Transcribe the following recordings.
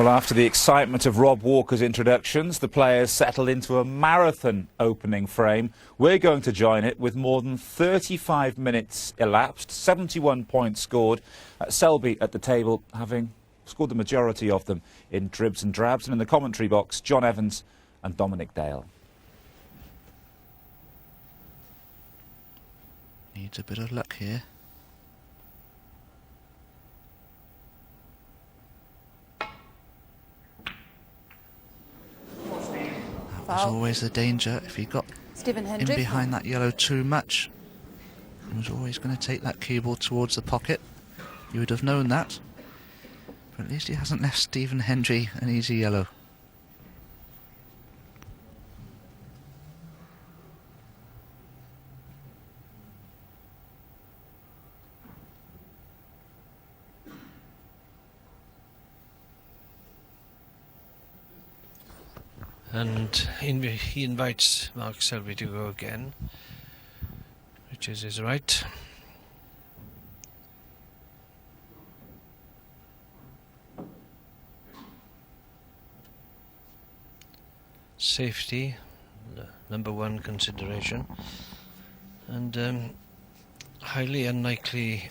Well, after the excitement of Rob Walker's introductions, the players settled into a marathon opening frame. We're going to join it with more than 35 minutes elapsed, 71 points scored. Selby at the table having scored the majority of them in dribs and drabs. And in the commentary box, John Evans and Dominic Dale. Needs a bit of luck here. That was always the danger. If he got in behind that yellow too much, he was always going to take that cue ball towards the pocket. You would have known that. But at least he hasn't left Stephen Hendry an easy yellow. And he invites Mark Selby to go again, which is his right. Safety, the #1 consideration, and highly unlikely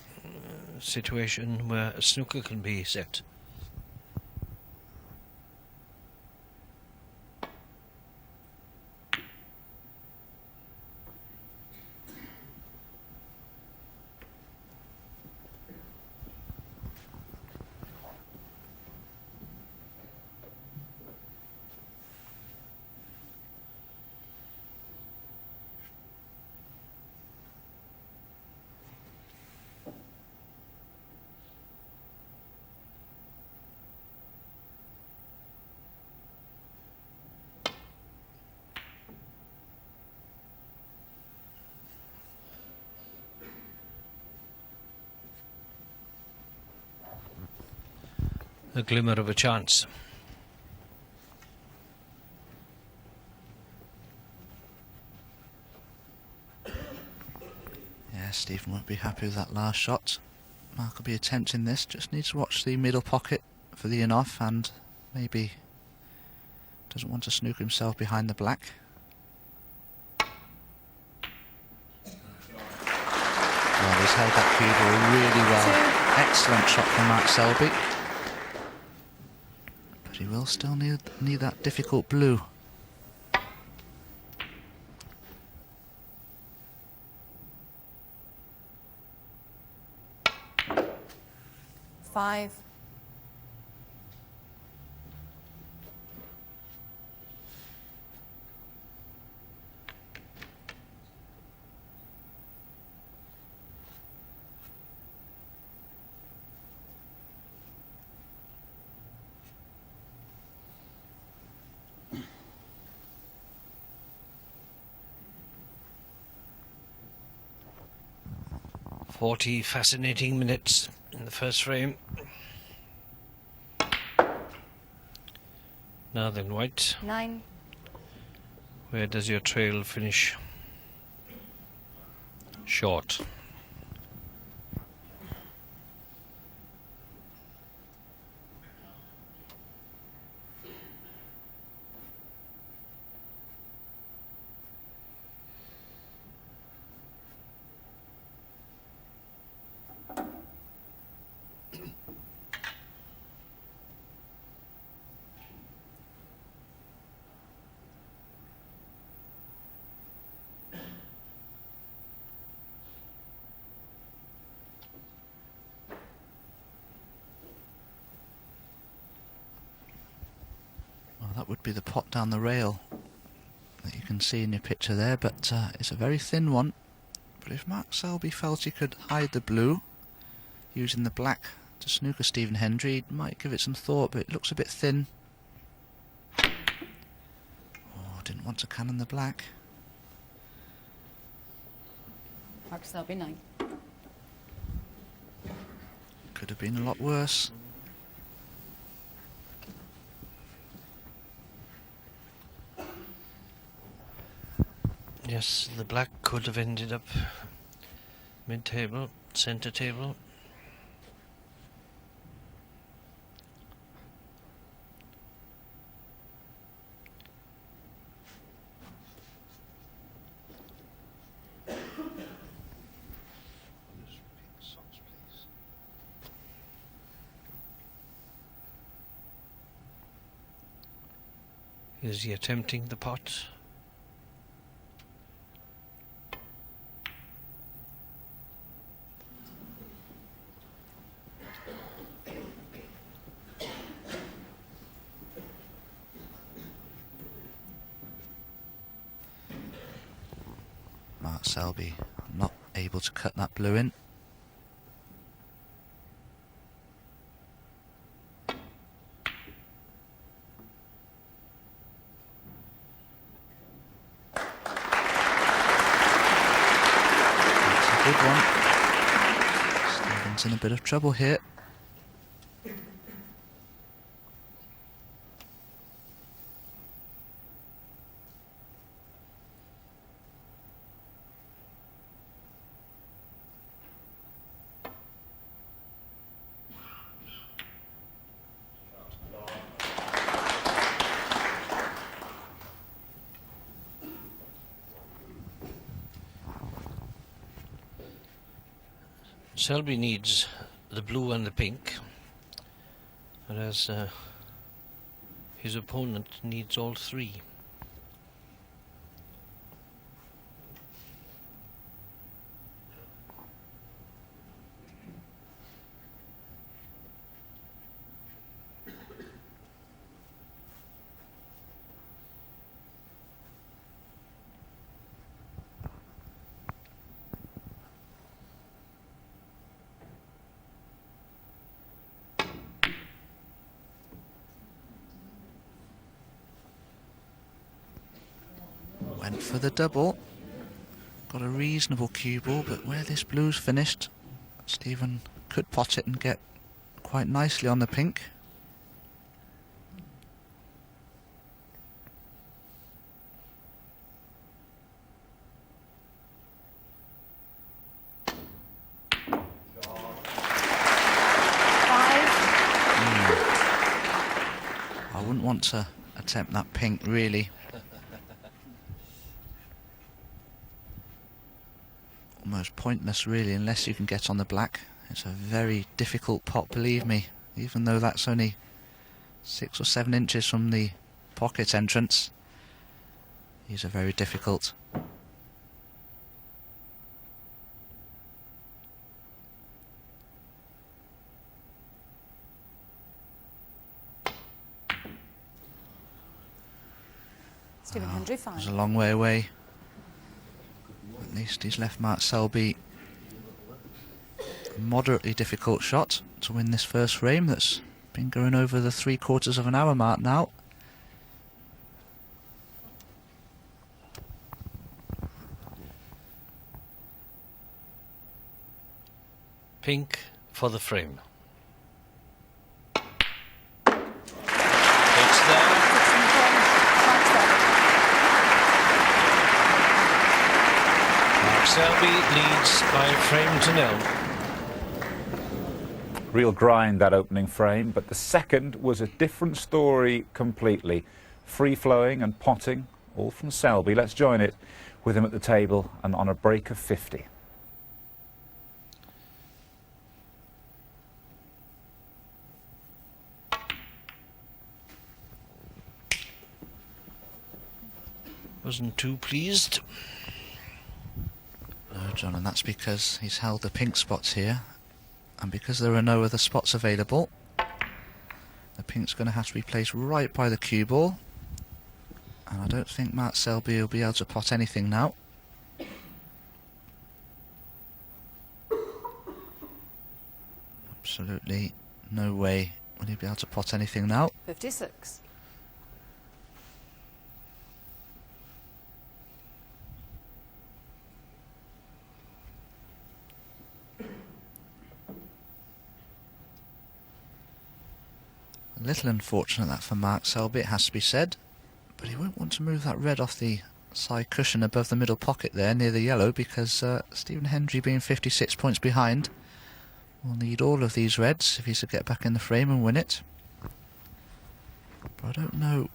situation where a snooker can be set. A glimmer of a chance. Yeah, Stephen won't be happy with that last shot. Mark will be attempting this, just needs to watch the middle pocket for the in-off, and maybe doesn't want to snooker himself behind the black. Well, he's held that cue ball really well. Excellent shot from Mark Selby. But he will still need that difficult blue. Five. "40 fascinating minutes in the first frame. Now then, white. 9. Where does your trail finish? Short. Well, that would be the pot down the rail that you can see in your picture there, but it's a very thin one. But if Mark Selby felt he could hide the blue using the black to snooker Stephen Hendry, he might give it some thought, but it looks a bit thin. Oh, didn't want to cannon the black. Mark Selby 9. Could have been a lot worse. Yes, the black could have ended up mid-table, centre table. Is he attempting the pot? Mark Selby not able to cut that blue in. Good one. Stephen's in a bit of trouble here. Selby needs the blue and the pink, whereas his opponent needs all three. Went for the double. Got a reasonable cue ball, but where this blue's finished, Stephen could pot it and get quite nicely on the pink. I wouldn't want to attempt that pink, really. Almost pointless, really, unless you can get on the black. It's a very difficult pot, believe me, even though that's only 6 or 7 inches from the pocket entrance. These are very difficult. Stephen Hendry, It was 5. a long way away. At least he's left Mark Selby a moderately difficult shot to win this first frame that's been going over the 3/4 of an hour mark now. Pink for the frame. It's there. Mark Selby leads by a frame to 0. Real grind, that opening frame, but the second was a different story completely. Free-flowing and potting, all from Selby. Let's join it with him at the table and on a break of 50. Wasn't too pleased. No, John, and that's because he's held the pink spots here, and because there are no other spots available, the pink's going to have to be placed right by the cue ball, and I don't think Mark Selby will be able to pot anything now. Absolutely no way will he be able to pot anything now. 56. A little unfortunate that for Mark Selby, it has to be said, but he won't want to move that red off the side cushion above the middle pocket there near the yellow, because Stephen Hendry, being 56 points behind, will need all of these reds if he's to get back in the frame and win it. But I don't know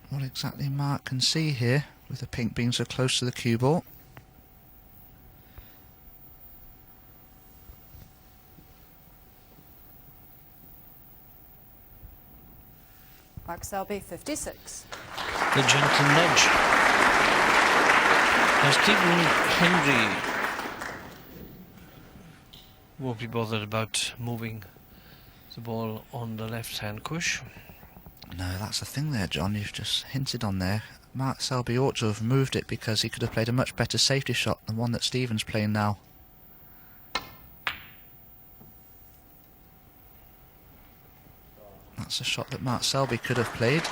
what exactly Mark can see here with the pink being so close to the cue ball. Mark Selby, 56. The gentle nudge. Now Stephen Hendry won't be bothered about moving the ball on the left-hand cush. No, that's the thing there, John. You've just hinted on there. Mark Selby ought to have moved it because he could have played a much better safety shot than one that Stephen's playing now. That's a shot that Mark Selby could have played.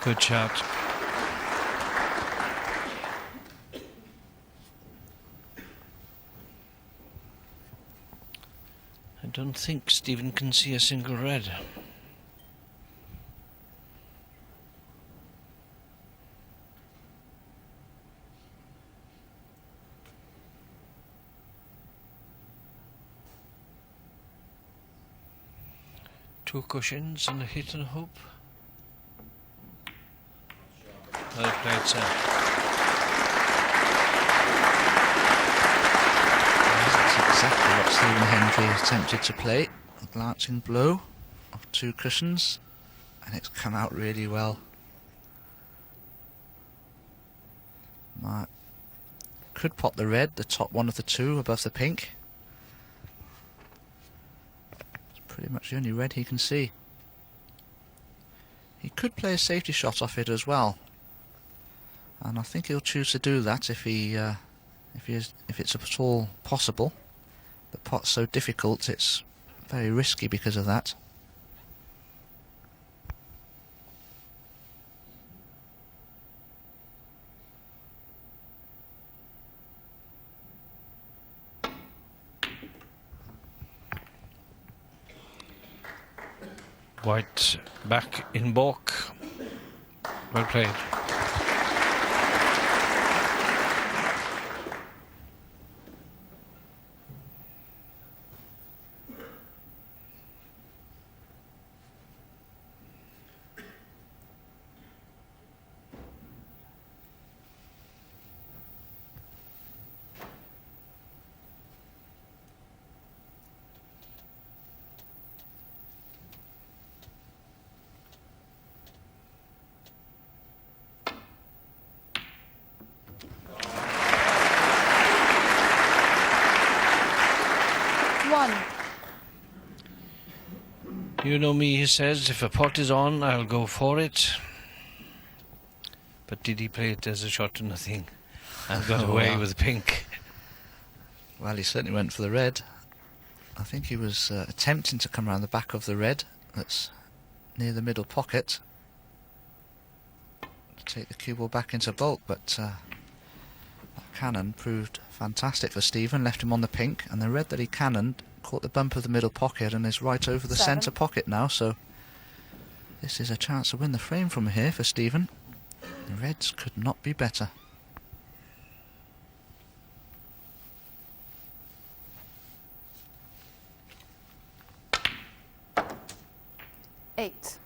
Good shot. I don't think Stephen can see a single red. Two cushions and a hit and a hope. Well played, sir. That's exactly what Stephen Hendry attempted to play. A glancing blow of two cushions, and it's come out really well. Mark could pot the red, the top one of the two above the pink. It's pretty much the only red he can see. He could play a safety shot off it as well, and I think he'll choose to do that if it's at all possible. The pot's so difficult, it's very risky because of that. White back in balk. Well played. You know me, he says, if a pot is on, I'll go for it. But did he play it as a shot to nothing and got away with pink? Well, he certainly went for the red. I think he was attempting to come around the back of the red that's near the middle pocket to take the cue ball back into bulk, but that cannon proved fantastic for Stephen, left him on the pink, and the red that he cannoned caught the bump of the middle pocket and is right over the centre pocket now, so this is a chance to win the frame from here for Stephen. The reds could not be better. Eight.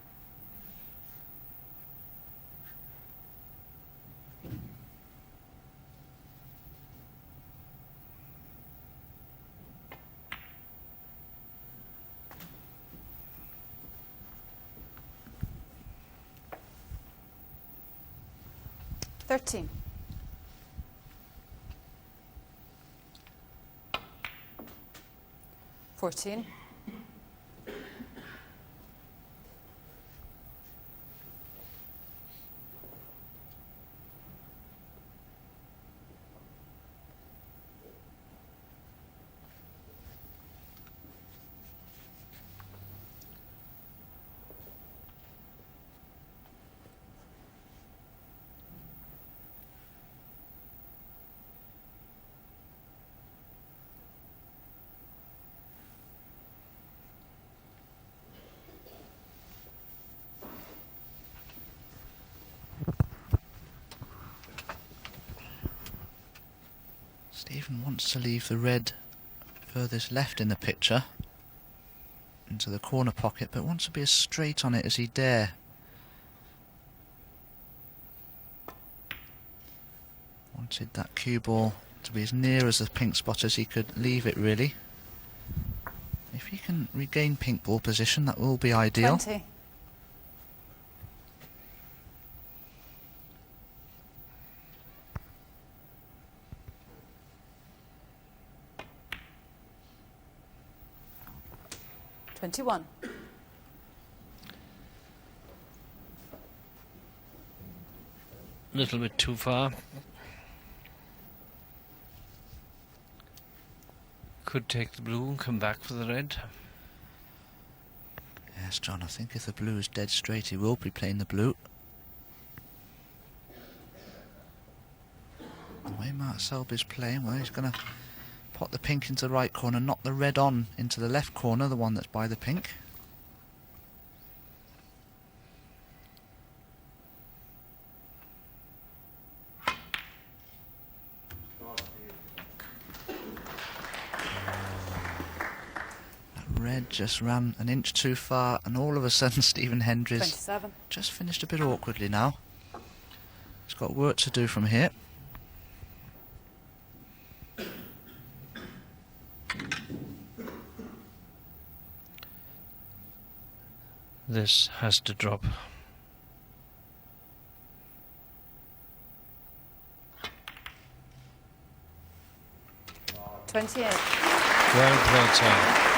Thirteen. 14. 15. Stephen wants to leave the red furthest left in the picture into the corner pocket, but wants to be as straight on it as he dare. Wanted that cue ball to be as near as the pink spot as he could leave it, really. If he can regain pink ball position, that will be ideal. 20. $21. A little bit too far. Could take the blue and come back for the red. Yes, John, I think if the blue is dead straight, he will be playing the blue. The way Mark Selby's playing, well, he's going to pot the pink into the right corner, knock the red on into the left corner, the one that's by the pink. That red just ran an inch too far, and all of a sudden Stephen Hendry's 27. just finished a bit awkwardly now. He's got work to do from here. This has to drop. $28. Well played, sir.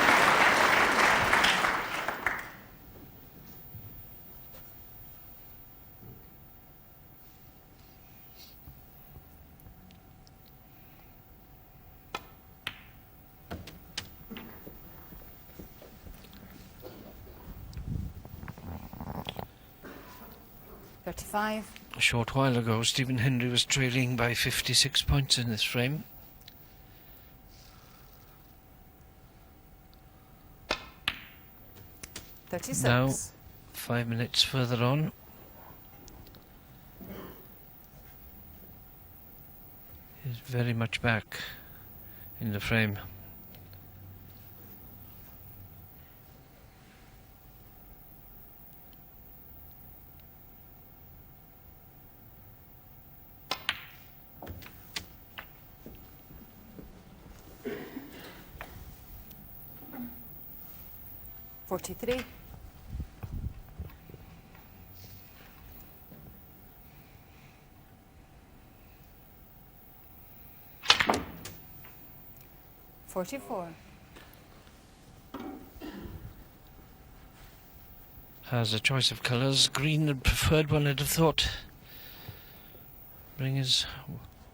$35. A short while ago, Stephen Hendry was trailing by 56 points in this frame. $36. Now, 5 minutes further on. He's very much back in the frame. $43. $44. Has a choice of colours. Green, the preferred one, I'd have thought. Bring his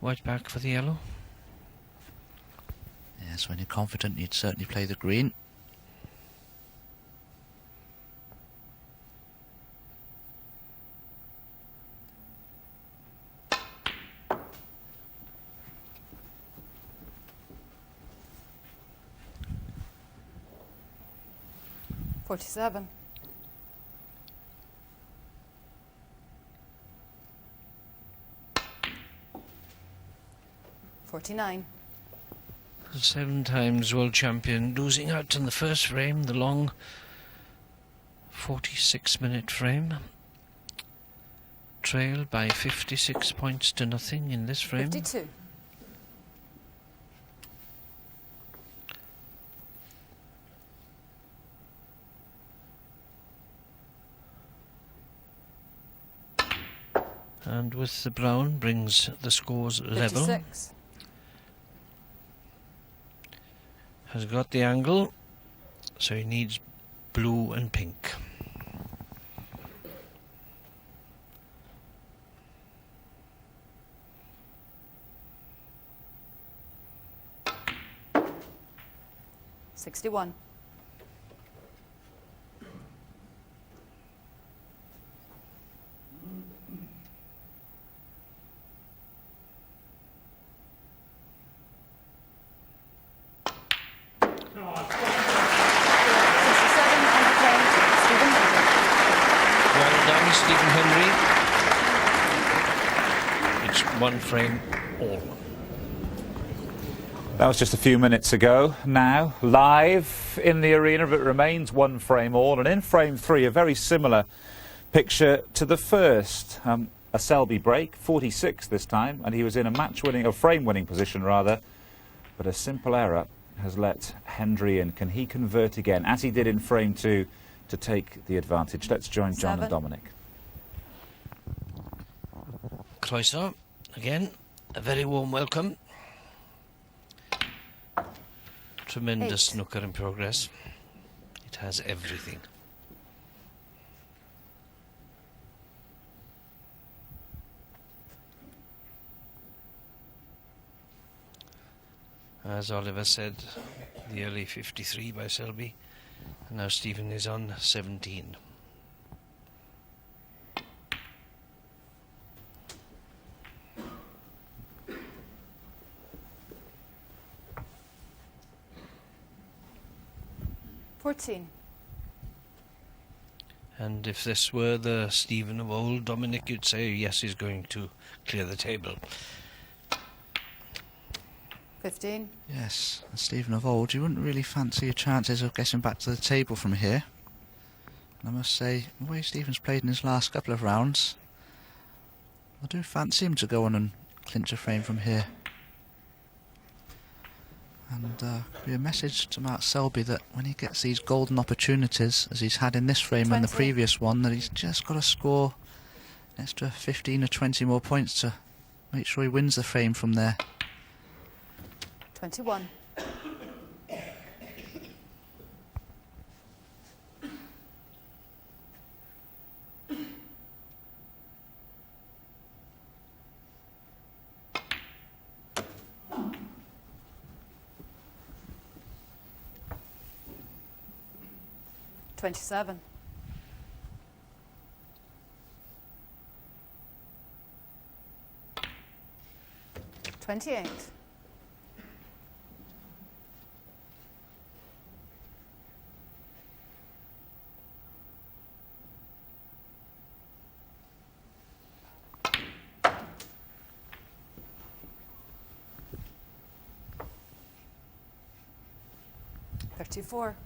white back for the yellow. Yes, when you're confident, you'd certainly play the green. $47. $49. 7 times world champion, losing out in the first frame, the long 46-minute frame. Trailed by 56 points to nothing in this frame. 52. And with the brown brings the scores level. 56. Has got the angle, so he needs blue and pink. $61. Well done, Stephen Hendry. It's 1 frame all. That was just a few minutes ago. Now, live in the arena, but it remains one frame all. And in frame 3, a very similar picture to the first. A Selby break, 46 this time, and he was in a match-winning, or frame-winning position rather. But a simple error has let Hendry in. Can he convert again, as he did in frame 2, to take the advantage? Let's join John and Dominic. Croeso, again, a very warm welcome. Tremendous snooker in progress. It has everything. As Oliver said, the early 53 by Selby, and now Stephen is on 17. And if this were the Stephen of old, Dominic, you'd say, yes, he's going to clear the table. 15. Yes, and Stephen of old, you wouldn't really fancy your chances of getting back to the table from here. And I must say, the way Stephen's played in his last couple of rounds, I do fancy him to go on and clinch a frame from here. And could be a message to Mark Selby that when he gets these golden opportunities, as he's had in this frame 20. and the previous one, that he's just got to score an extra 15 or 20 more points to make sure he wins the frame from there. 21. $27. 28. 34.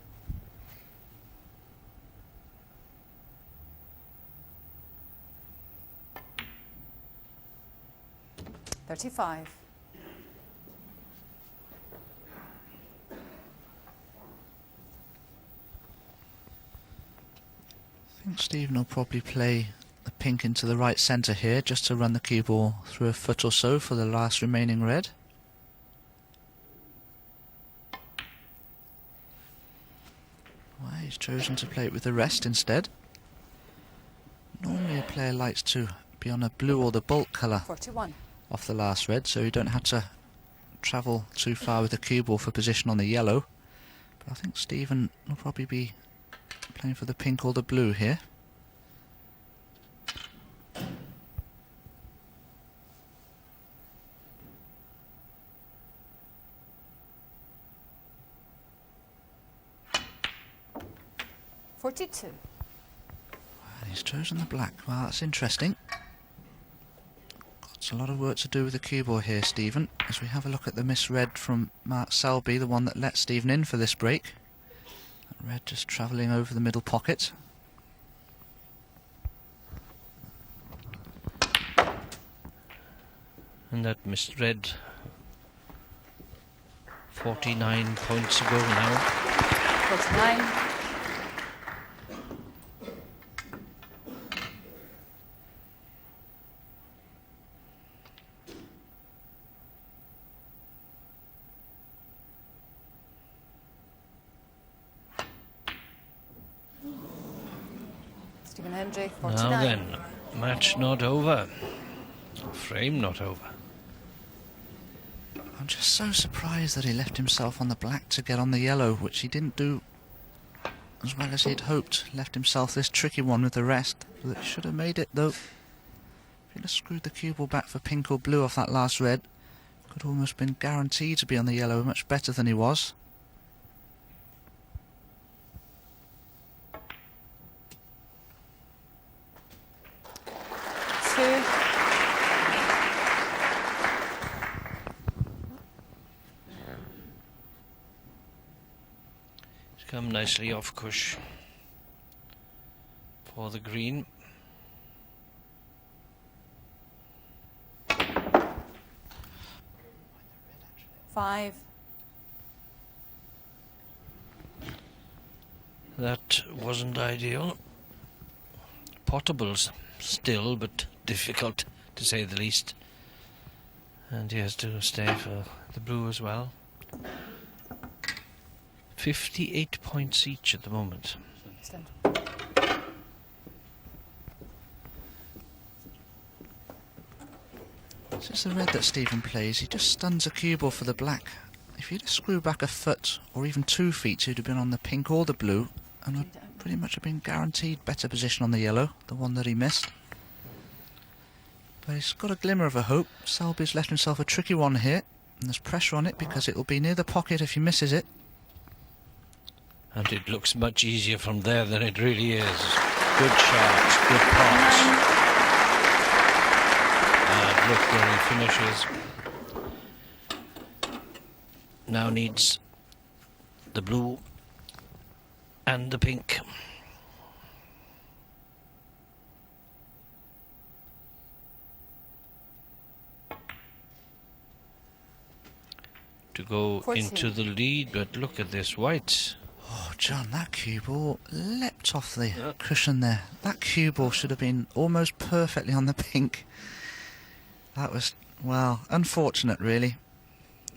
35. I think Stephen will probably play the pink into the right centre here, just to run the cue ball through a foot or so for the last remaining red. Well, he's chosen to play it with the rest instead. Normally a player likes to be on a blue or the bulk colour 41. off the last red, so you don't have to travel too far with the cue ball for position on the yellow. But I think Stephen will probably be playing for the pink or the blue here. $42. And he's chosen the black. Well, that's interesting. Got a lot of work to do with the cue ball here, Stephen, as we have a look at the misread from Mark Selby, the one that let Stephen in for this break. That red just travelling over the middle pocket. And that misread 49 points ago now. 49. Stephen Hendry, 49. Now then, match not over. Frame not over. I'm just so surprised that he left himself on the black to get on the yellow, which he didn't do as well as he'd hoped. Left himself this tricky one with the rest, but should have made it though. If he'd have screwed the cue ball back for pink or blue off that last red, could almost been guaranteed to be on the yellow, much better than he was. nicely off cush for the green. Five. That wasn't ideal. Pottables still, but difficult to say the least. And he has to stay for the blue as well. 58 points each at the moment. Stand. This is the red that Stephen plays. He just stuns a cue ball for the black. If he'd have screwed back a foot or even 2 feet, he'd have been on the pink or the blue and would pretty much have been guaranteed better position on the yellow, the one that he missed. But he's got a glimmer of a hope. Selby's left himself a tricky one here, and there's pressure on it because it will be near the pocket if he misses it. And it looks much easier from there than it really is. Good shot, good pot. And look where he finishes. Now needs the blue and the pink. To go 14. into the lead, but look at this white. Oh, John, that cue ball leapt off the cushion there. That cue ball should have been almost perfectly on the pink. That was, well, unfortunate really.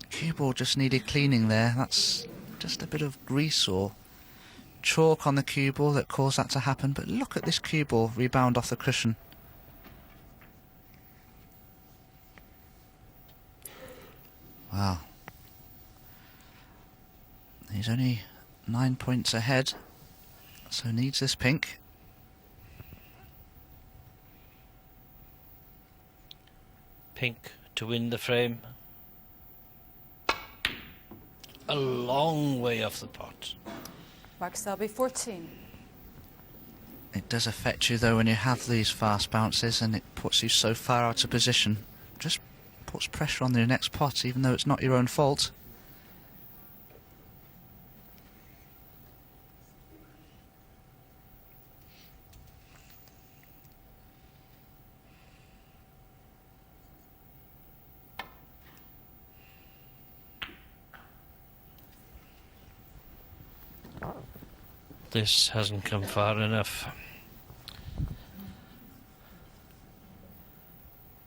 Cue ball just needed cleaning there. That's just a bit of grease or chalk on the cue ball that caused that to happen. But look at this cue ball rebound off the cushion. Wow. He's only 9 points ahead, so needs this pink. Pink to win the frame. A long way off the pot. Mark Selby, 14. It does affect you though when you have these fast bounces and it puts you so far out of position. Just puts pressure on your next pot even though it's not your own fault. This hasn't come far enough.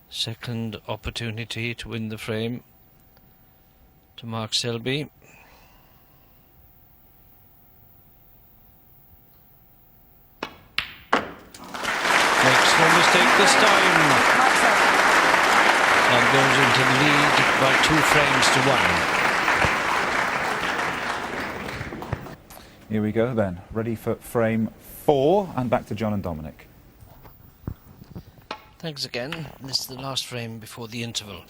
Second opportunity to win the frame to Mark Selby. Makes no mistake this time Mark Selby. and goes into the lead by 2 frames to 1. Here we go then, ready for frame 4 and back to John and Dominic. Thanks again. This is the last frame before the interval.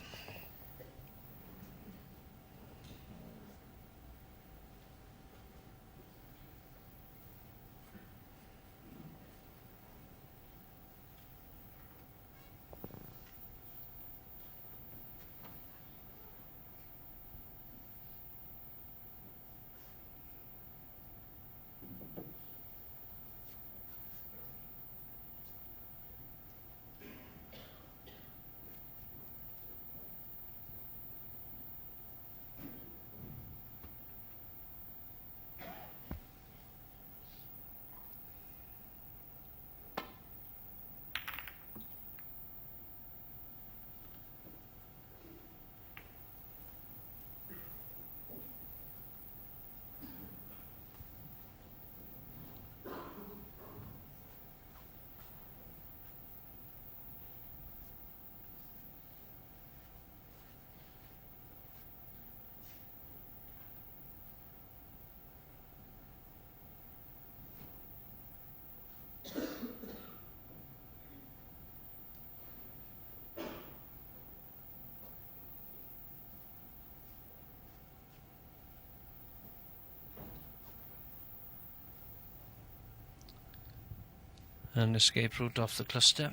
An escape route off the cluster.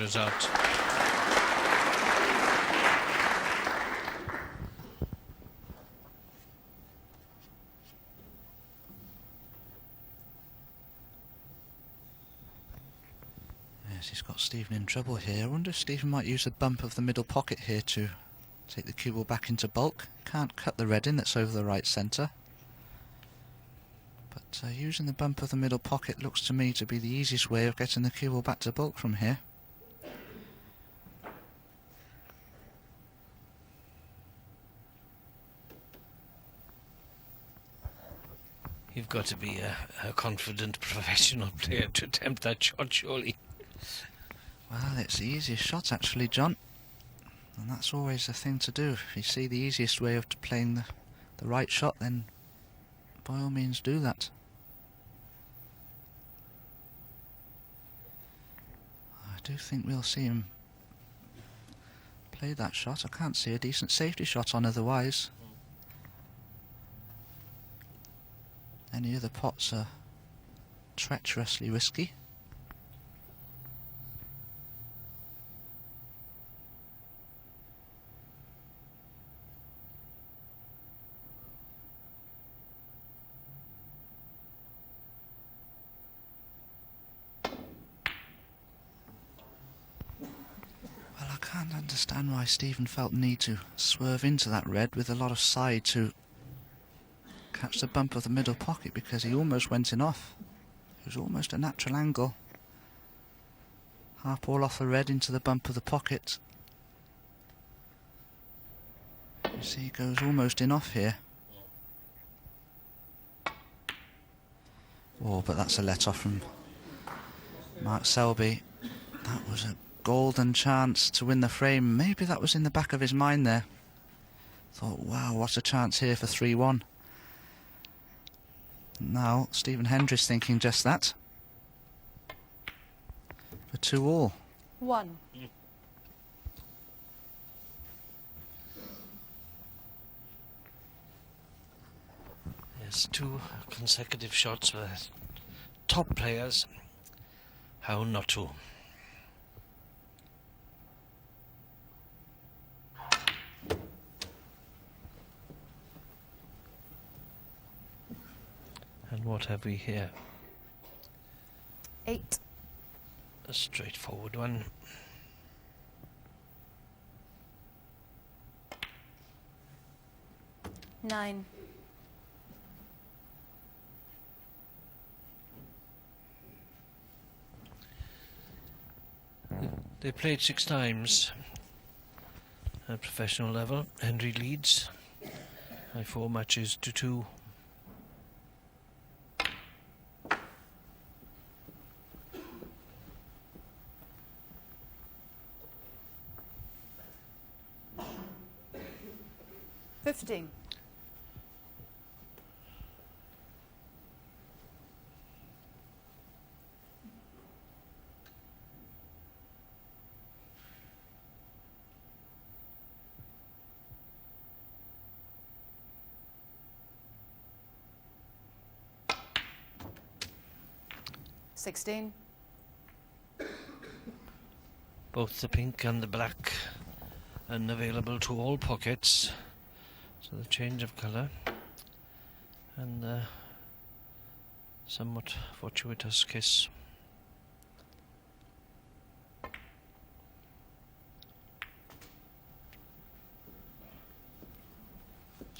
was out. Yes, he's got Stephen in trouble here. I wonder if Stephen might use the bump of the middle pocket here to take the cue ball back into bulk. Can't cut the red in that's over the right centre. But using the bump of the middle pocket looks to me to be the easiest way of getting the cue ball back to bulk from here. You've got to be a confident professional player to attempt that shot, surely. Well, it's the easiest shot actually, John. And that's always the thing to do. If you see the easiest way of playing the right shot, then by all means do that. I do think we'll see him play that shot. I can't see a decent safety shot on otherwise. Any other pots are treacherously risky. Well, I can't understand why Stephen felt the need to swerve into that red with a lot of side to catch the bump of the middle pocket, because he almost went in off. It was almost a natural angle. Half ball off the red into the bump of the pocket. You see he goes almost in off here. Oh, but that's a let off from Mark Selby. That was a golden chance to win the frame. Maybe that was in the back of his mind there. Thought, wow, what a chance here for 3-1. Now Stephen Hendry's thinking just that. For 2-all. 1. Yes, 2 consecutive shots for top players. How not to? And what have we here? 8. A straightforward one. Nine. They played 6 times at professional level. Hendry leads by 4 matches to 2. Fifteen. Sixteen. Both the pink and the black unavailable to all pockets. So the change of colour and the somewhat fortuitous kiss.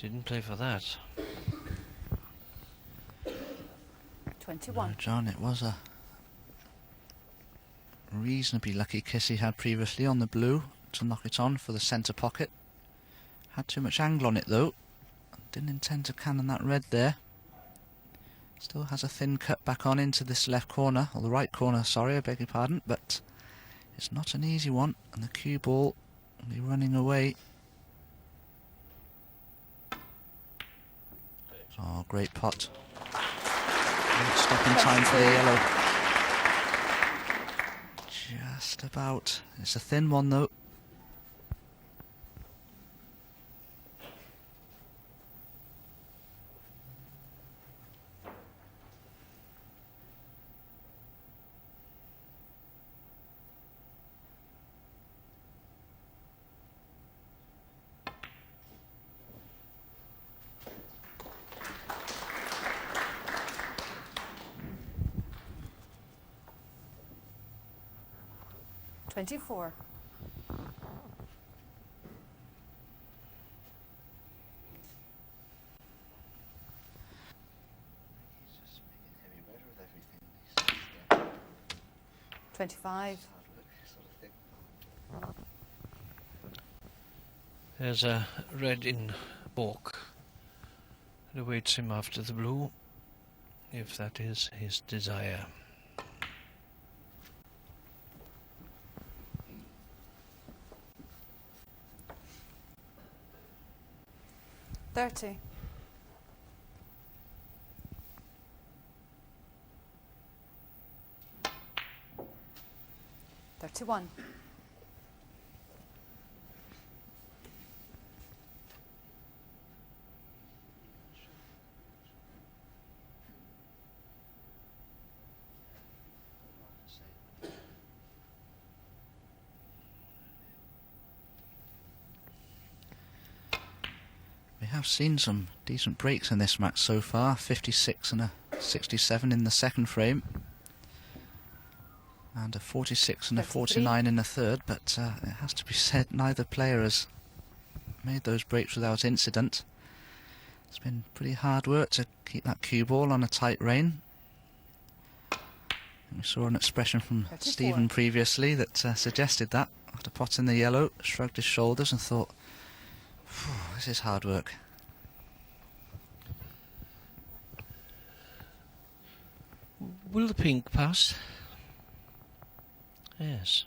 Didn't play for that. 21. John, it was a reasonably lucky kiss he had previously on the blue to knock it on for the centre pocket. Had too much angle on it though. Didn't intend to cannon that red there. Still has a thin cut back on into this left corner, or the right corner, sorry, I beg your pardon, but it's not an easy one, and the cue ball will be running away. Oh, great pot. Great stop in time for the yellow. Just about. It's a thin one though. 24. He's just making heavy weather of everything. He's 25. hard work sort of thing. There's a red in balk. It awaits him after the blue, if that is his desire. $30. 31. We have seen some decent breaks in this match so far, 56 and a 67 in the second frame, and a 46 and a 49 in the third, but it has to be said neither player has made those breaks without incident. It's been pretty hard work to keep that cue ball on a tight rein. And we saw an expression from 34. Stephen previously that suggested that, after potting the yellow, shrugged his shoulders and thought, this is hard work. Will the pink pass? Yes.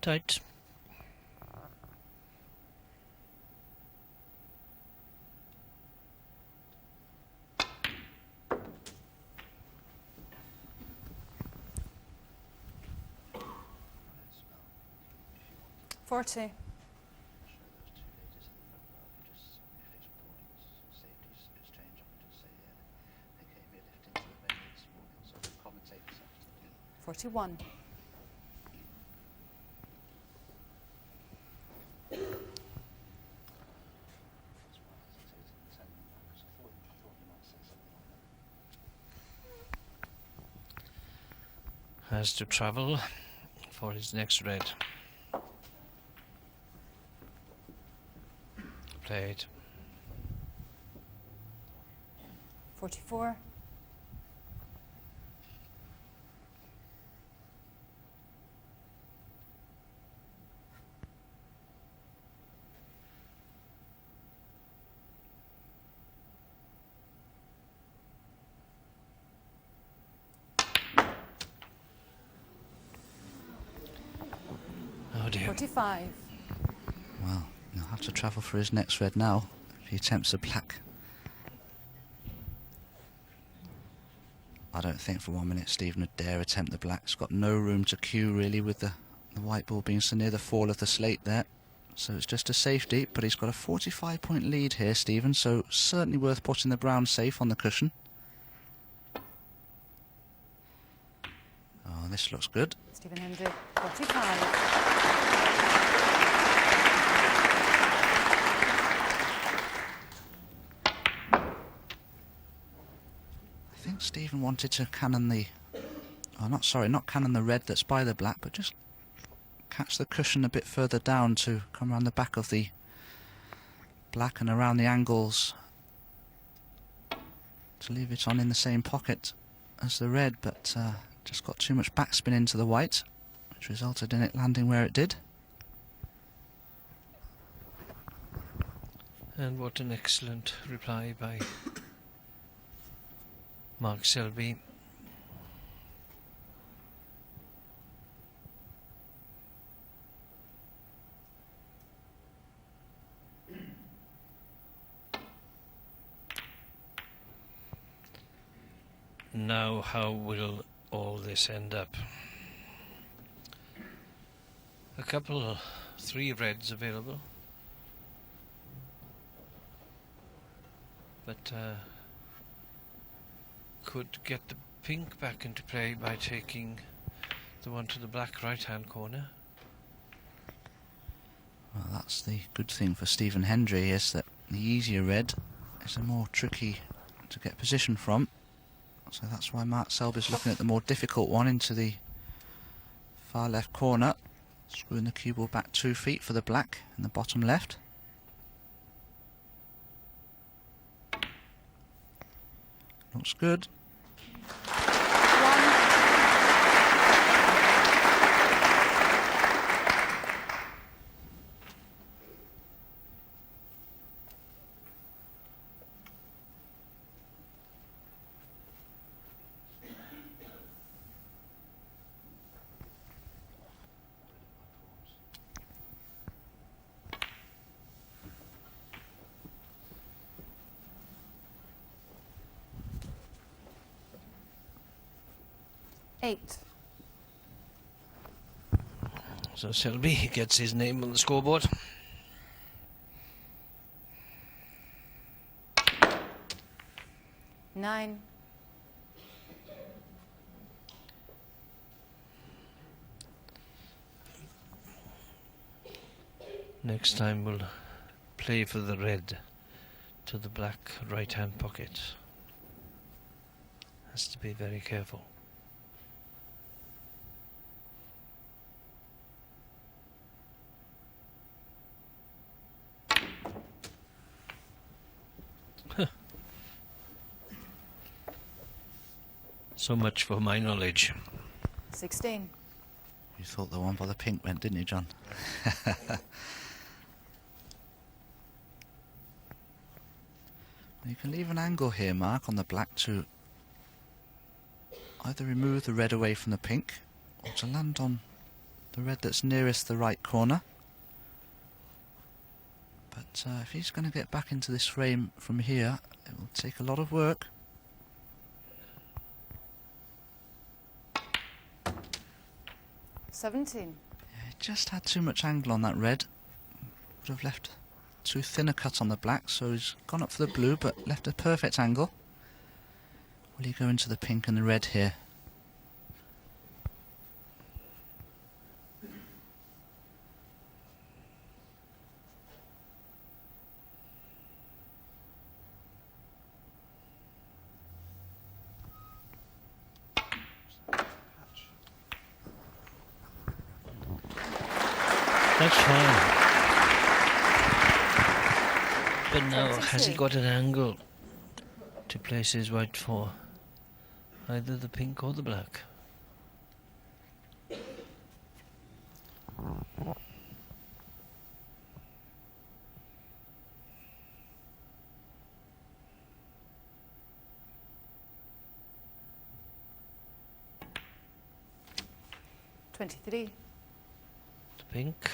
Tight. $40. $41. Has to travel for his next red. Played. 44. Oh dear. 45. Well, he'll have to travel for his next red now if he attempts a black. I don't think for 1 minute Stephen would dare attempt the black. He's got no room to cue really, with the white ball being so near the fall of the slate there. So it's just a safety, but he's got a 45-point lead here, Stephen, so certainly worth putting the brown safe on the cushion. Oh, this looks good. Stephen Hendry, 45. I think Stephen wanted to cannon the... Oh, not cannon the red that's by the black, but just catch the cushion a bit further down to come around the back of the black and around the angles to leave it on in the same pocket as the red, but just got too much backspin into the white, which resulted in it landing where it did. And what an excellent reply by Mark Selby. Now, how will all this end up? Three reds available, but could get the pink back into play by taking the one to the black right-hand corner. Well, that's the good thing for Stephen Hendry, is that the easier red is a more tricky to get position from. So that's why Mark Selby's looking at the more difficult one into the far left corner. Screwing the cue ball back 2 feet for the black in the bottom left. Looks good. 1. Eight. So Selby gets his name on the scoreboard. Nine. Next time we'll play for the red to the black right hand pocket. Has to be very careful. So much for my knowledge. 16. You thought the one by the pink went, didn't you, John? You can leave an angle here, Mark, on the black to either remove the red away from the pink or to land on the red that's nearest the right corner. But if he's going to get back into this frame from here, it will take a lot of work. Seventeen. Yeah, he just had too much angle on that red. Would have left too thin a cut on the black, so he's gone up for the blue but left a perfect angle. Will he go into the pink and the red here? That's fine. But now, has he 22. got an angle to place his white for? Either the pink or the black. Twenty-three. The pink.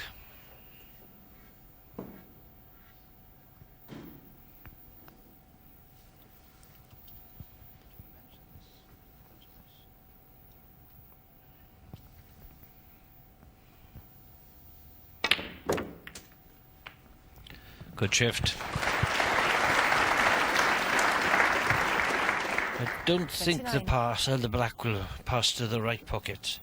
Good shift. I don't think the 29. the black will pass to the right pocket.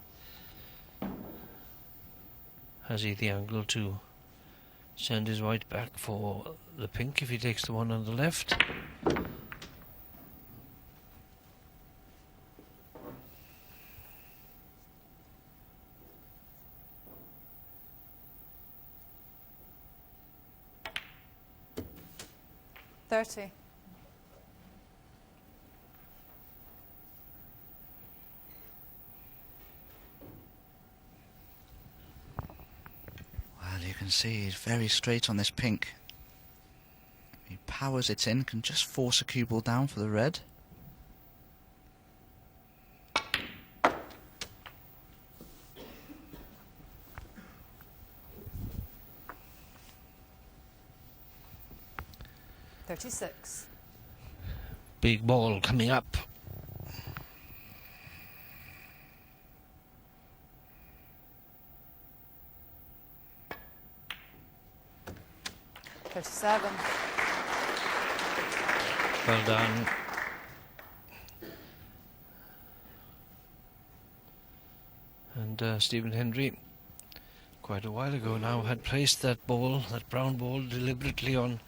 Has he the angle to send his white back for the pink if he takes the one on the left? Thirty. Well, you can see he's very straight on this pink. He powers it in, can just force a cue ball down for the red. $36. Big ball coming up. $37. Well done. And Stephen Hendry, quite a while ago now, had placed that ball, that brown ball, deliberately on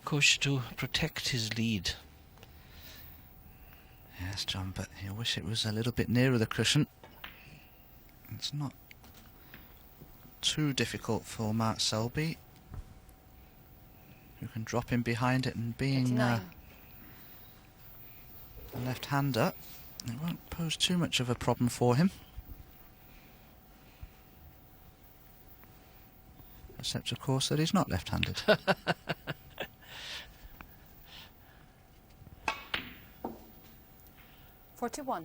Cush to protect his lead. Yes, John, but you wish it was a little bit nearer the cushion. It's not too difficult for Mark Selby, who can drop in behind it, and being a 89. left-hander, it won't pose too much of a problem for him. Except, of course, that he's not left-handed. $41.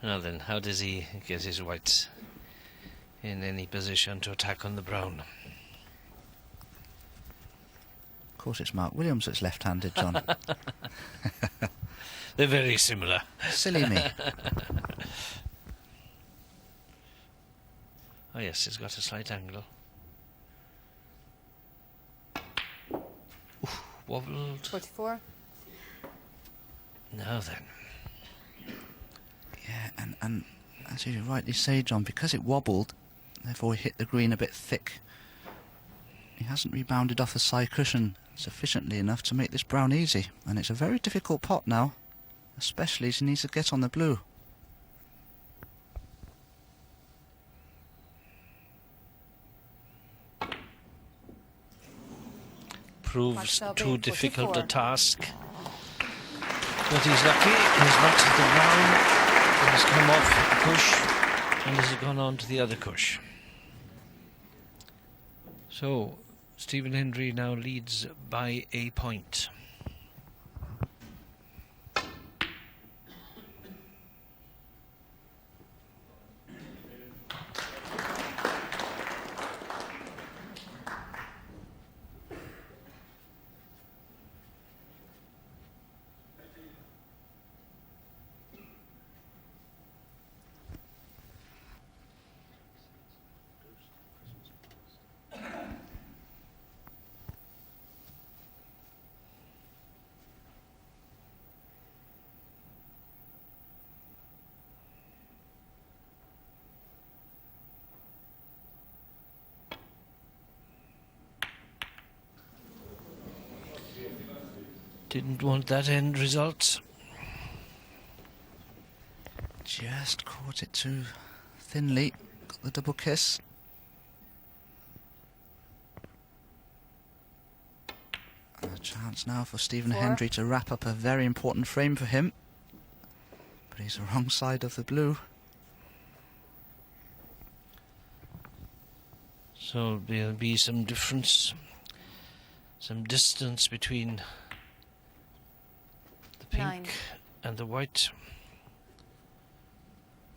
Well then, how does he get his whites in any position to attack on the brown? Of course, it's Mark Williams that's left-handed, John. They're very similar. Silly me. Oh yes, it's got a slight angle. Oof, wobbled. 44. Now then. Yeah, and as you rightly say, John, because it wobbled, therefore he hit the green a bit thick. He hasn't rebounded off the side cushion sufficiently enough to make this brown easy, and it's a very difficult pot now, especially as he needs to get on the blue. Proves Selby, too difficult a 44. task. But he's lucky, he's not to the brown, he's come off the cush and has gone on to the other cush. So, Stephen Hendry now leads by a point. Didn't want that end result. Just caught it too thinly. Got the double kiss. A chance now for Stephen 4. Hendry to wrap up a very important frame for him. But he's the wrong side of the blue. So there'll be some difference, some distance between the pink 9. and the white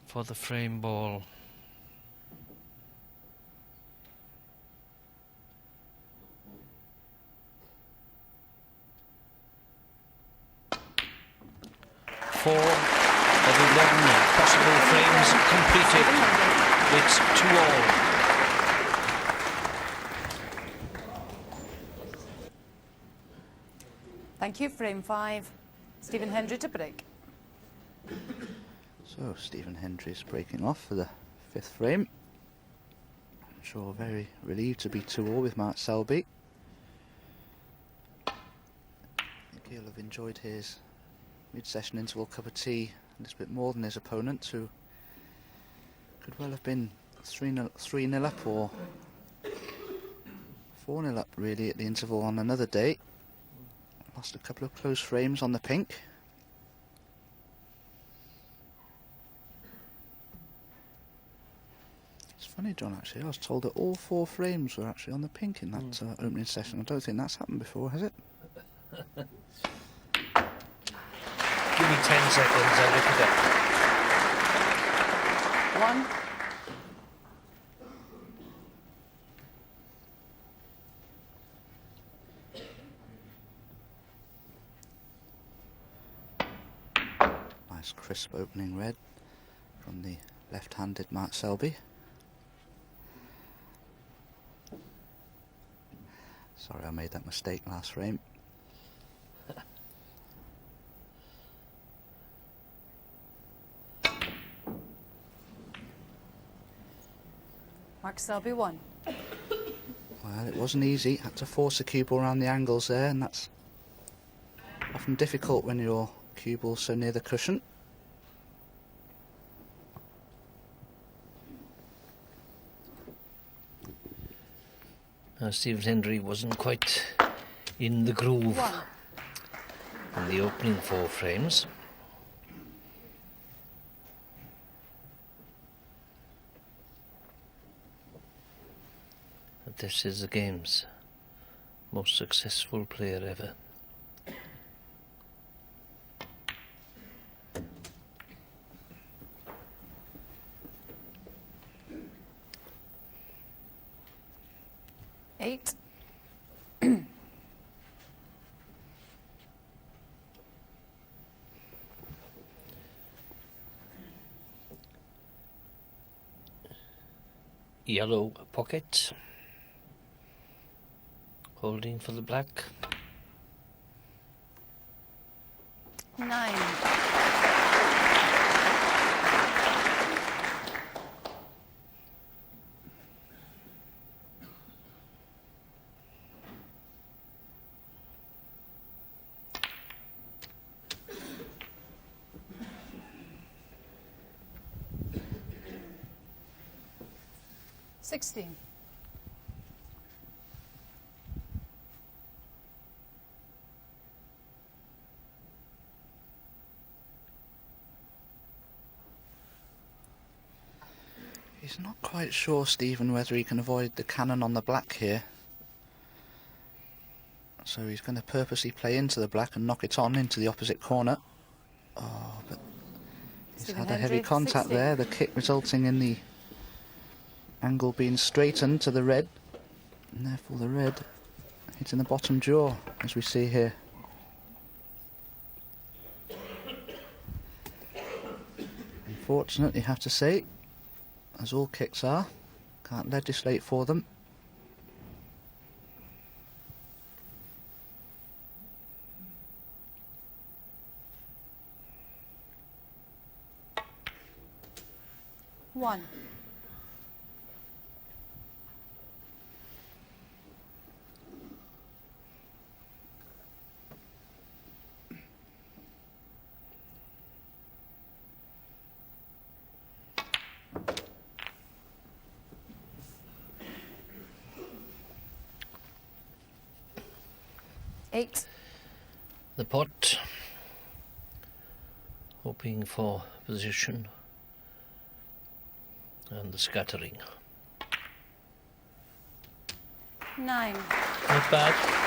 for the frame ball. Four of 11 possible frames completed. It's 2-all. Thank you. Frame 5. Stephen Hendry to break. So Stephen Hendry's breaking off for the fifth frame. I'm sure very relieved to be 2-all with Mark Selby. I think he'll have enjoyed his mid-session interval cup of tea a little bit more than his opponent, who could well have been 3-0 up or 4-0 up really at the interval on another day. Lost a couple of close frames on the pink. It's funny, John, actually, I was told that all 4 frames were actually on the pink in that opening session. I don't think that's happened before, has it? Give me 10 seconds, I'll look it up. 1. Nice crisp opening red from the left-handed Mark Selby. Sorry, I made that mistake last frame. Mark Selby 1. Well, it wasn't easy. Had to force the cue ball around the angles there, and that's often difficult when your cue ball's so near the cushion. Stephen Hendry wasn't quite in the groove 1. in the opening 4 frames. But this is the game's most successful player ever. Eight. Yellow pocket. Holding for the black. 9. Sixteen. He's not quite sure, Stephen, whether he can avoid the cannon on the black here. So he's going to purposely play into the black and knock it on into the opposite corner. Oh, but he's Stephen had a heavy Hendry, contact 60. there, the kick resulting in the angle being straightened to the red. And therefore the red hitting the bottom jaw, as we see here. Unfortunately, have to say, as all kicks are, can't legislate for them. One. Eight. The pot. Hoping for position. And the scattering. 9. Not bad.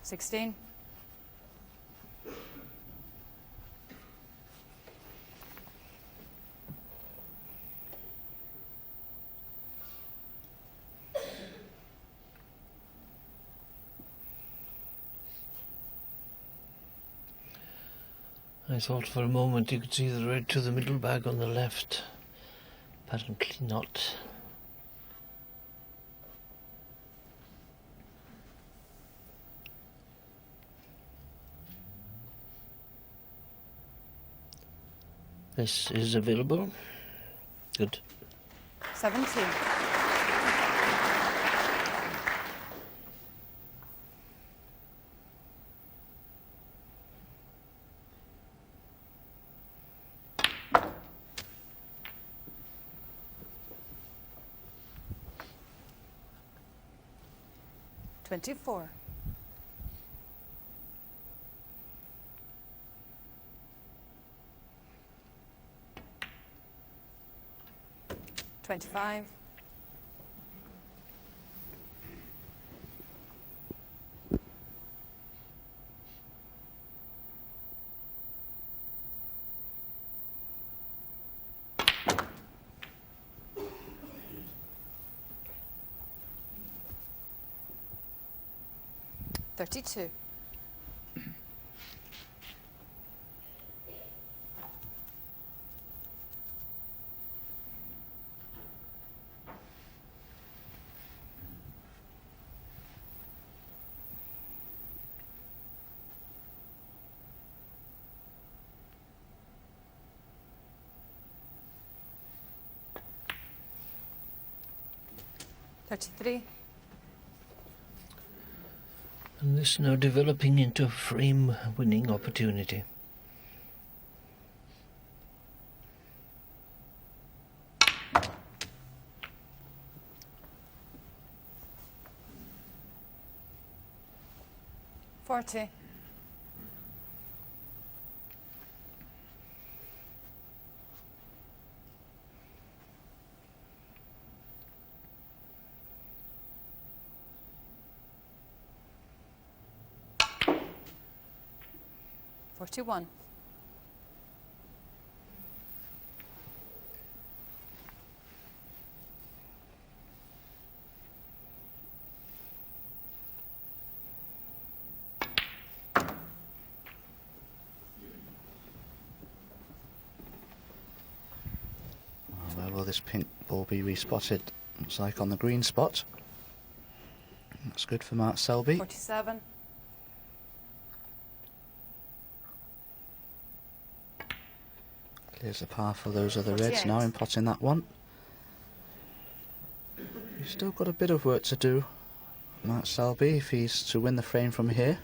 Sixteen. I thought for a moment you could see the red to the middle bag on the left. Apparently not. This is available. Good. 17. Twenty-four. 25. 32. 33. And this now developing into a frame winning opportunity. $40. $41. Where will this pink ball be respotted? Looks like on the green spot. That's good for Mark Selby. 47. Clears the path for those other reds 48. now in potting that one. He's still got a bit of work to do, Mark Selby, if he's to win the frame from here.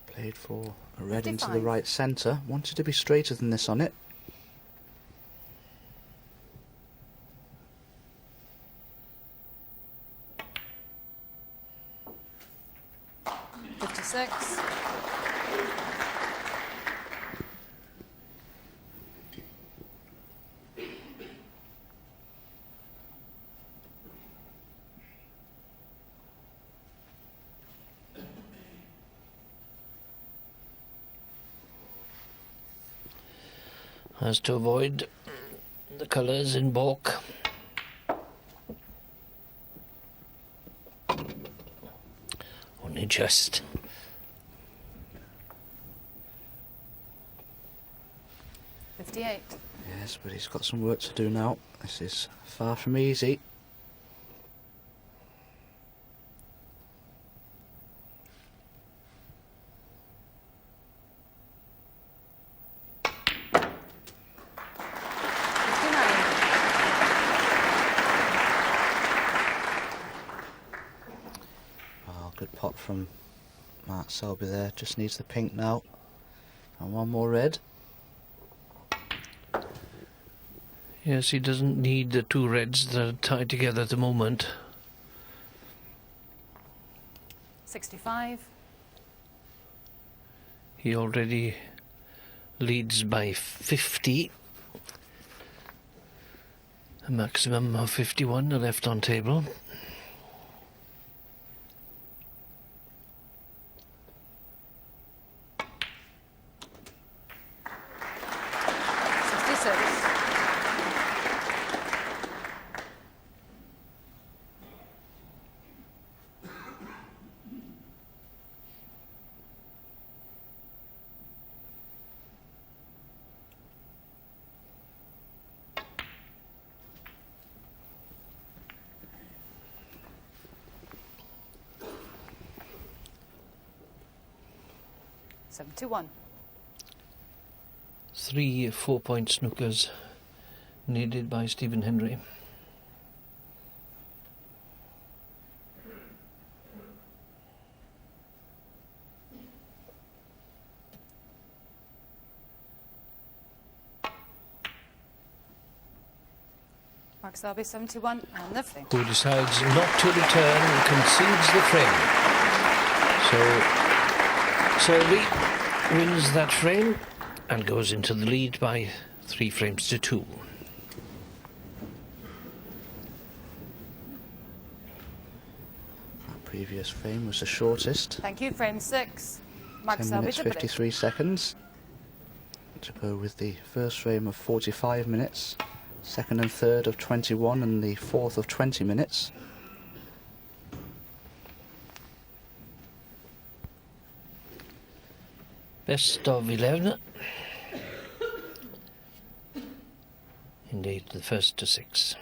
Played for a red into the 55. right centre. Wanted to be straighter than this on it. $56. Has to avoid the colours in balk. Only just. $58. Yes, but he's got some work to do now. This is far from easy. Oh, good pot from Mark Selby there. Just needs the pink now. And one more red. Yes, he doesn't need the two reds that are tied together at the moment. 65. He already leads by 50. A maximum of 51 are left on table. $71. 3 4-point snookers needed by Stephen Hendry. Mark Selby, 71, and the frame. Who decides not to return and concedes the frame. So Selby wins that frame and goes into the lead by 3 frames to 2. That previous frame was the shortest. Thank you. Frame 6. Mark 10 Selby minutes to break. 53 seconds. To go with the first frame of 45 minutes, second and third of 21, and the fourth of 20 minutes. Best of 11. Indeed, the first to 6.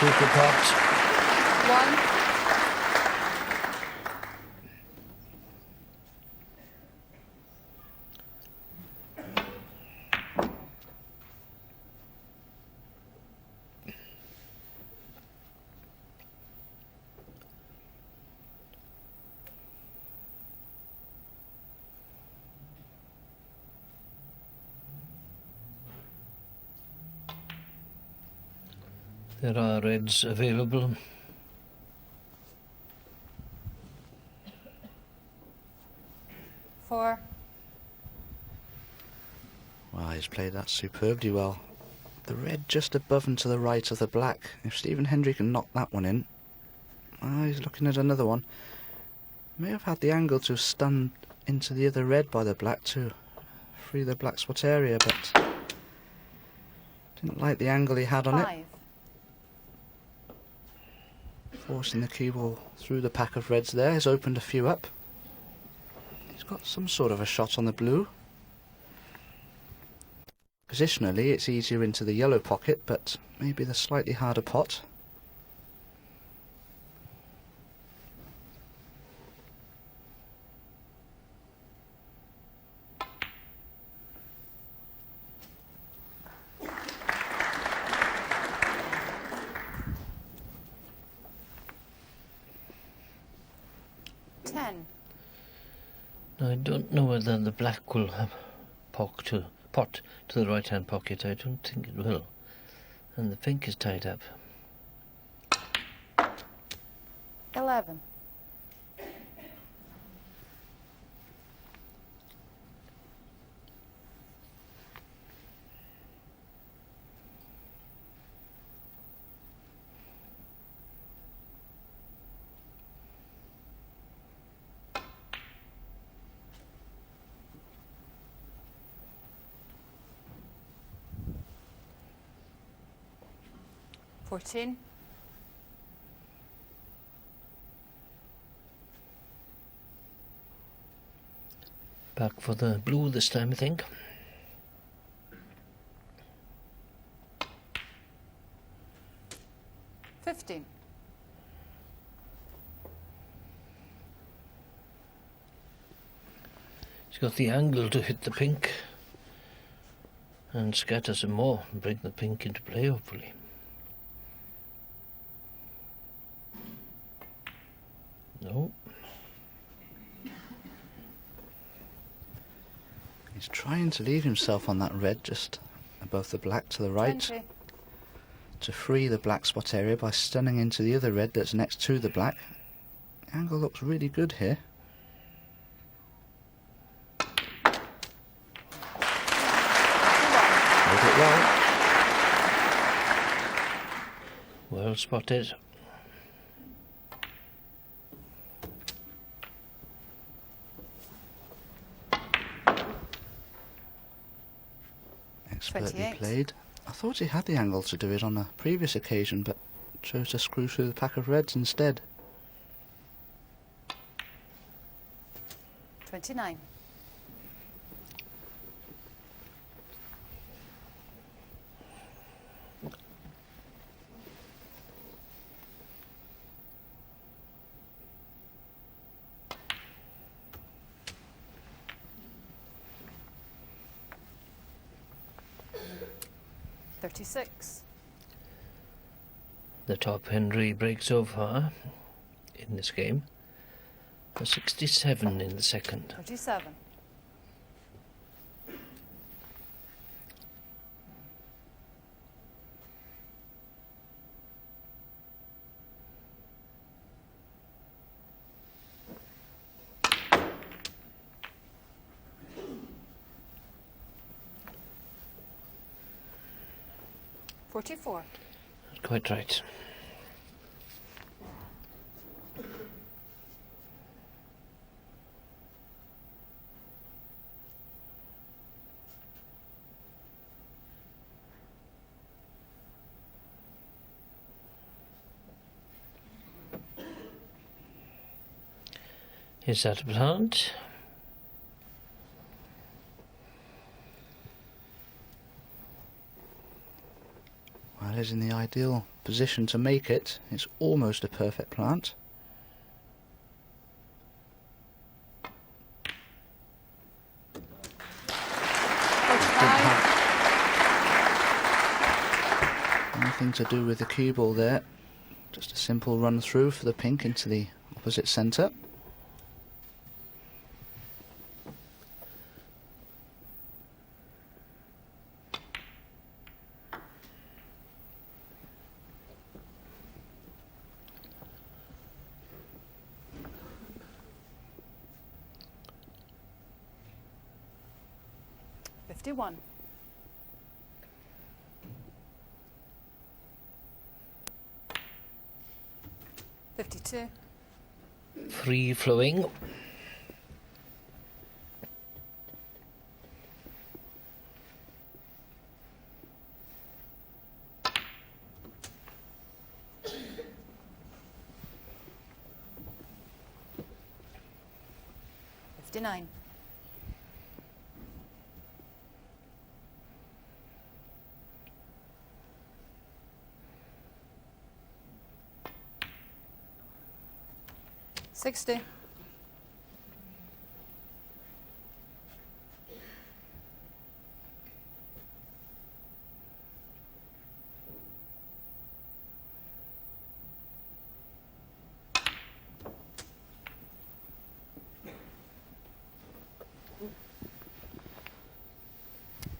Super pot. 1. There are reds available. Four. Well, he's played that superbly well. The red just above and to the right of the black. If Stephen Hendry can knock that one in, he's looking at another one. May have had the angle to stun into the other red by the black to free the black spot area, but didn't like the angle he had on it. 5. Forcing the cue ball through the pack of reds there has opened a few up. He's got some sort of a shot on the blue. Positionally it's easier into the yellow pocket, but maybe the slightly harder pot. I don't know whether the black will have pot to the right hand pocket. I don't think it will. And the pink is tied up. 11. $14. Back for the blue this time, I think. $15. He's got the angle to hit the pink and scatter some more and bring the pink into play, hopefully. No. He's trying to leave himself on that red just above the black to the right 20. to free the black spot area by stunning into the other red that's next to the black. The angle looks really good here. Played it well. Well spotted. Expertly 28. played. I thought he had the angle to do it on a previous occasion, but chose to screw through the pack of reds instead. 29. $36. The top Hendry breaks so far in this game. A 67 in the second. 37. $44. Quite right. Is that a plant? Well, is in the ideal position to make it. It's almost a perfect plant. Nothing to do with the cue ball there. Just a simple run through for the pink into the opposite centre. $51. $52. Free flowing. $59. $60.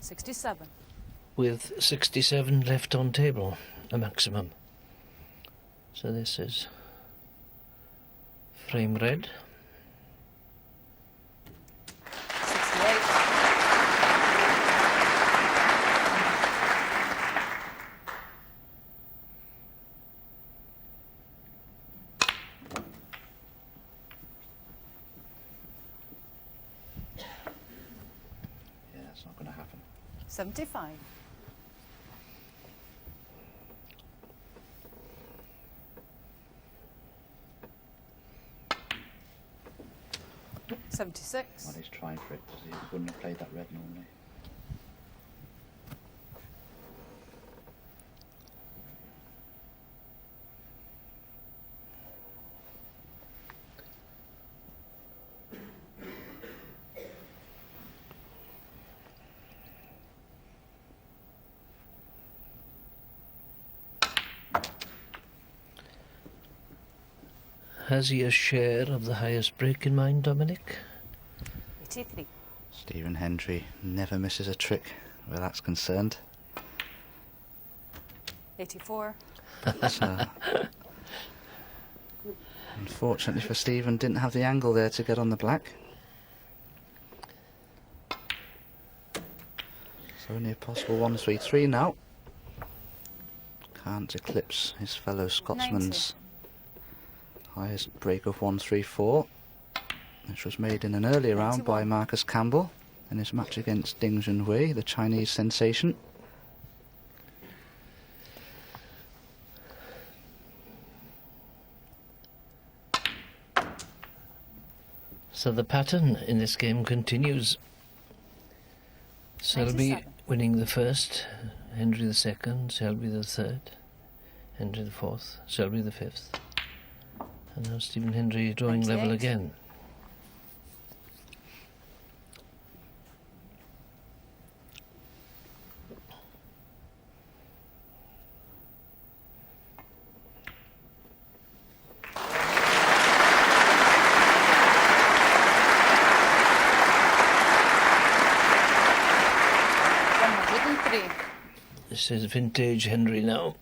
$67. With 67 left on table, a maximum. So this is frame red. 68. Yeah, that's not going to happen. 75. Well, 76. he's trying for it because he wouldn't have played that red normally. Has he a share of the highest break in mind, Dominic? 83. Stephen Hendry never misses a trick where that's concerned. 84. But, unfortunately for Stephen, didn't have the angle there to get on the black. So only a possible 1-3-3 now. Can't eclipse his fellow Scotsman's highest break of 1-3-4, which was made in an earlier round by Marcus Campbell in his match against Ding Junhui, the Chinese sensation. So the pattern in this game continues. Selby 97. winning the first, Hendry the second, Selby the third, Hendry the fourth, Selby the fifth. And now Stephen Hendry drawing level 98. again. This is vintage Hendry now.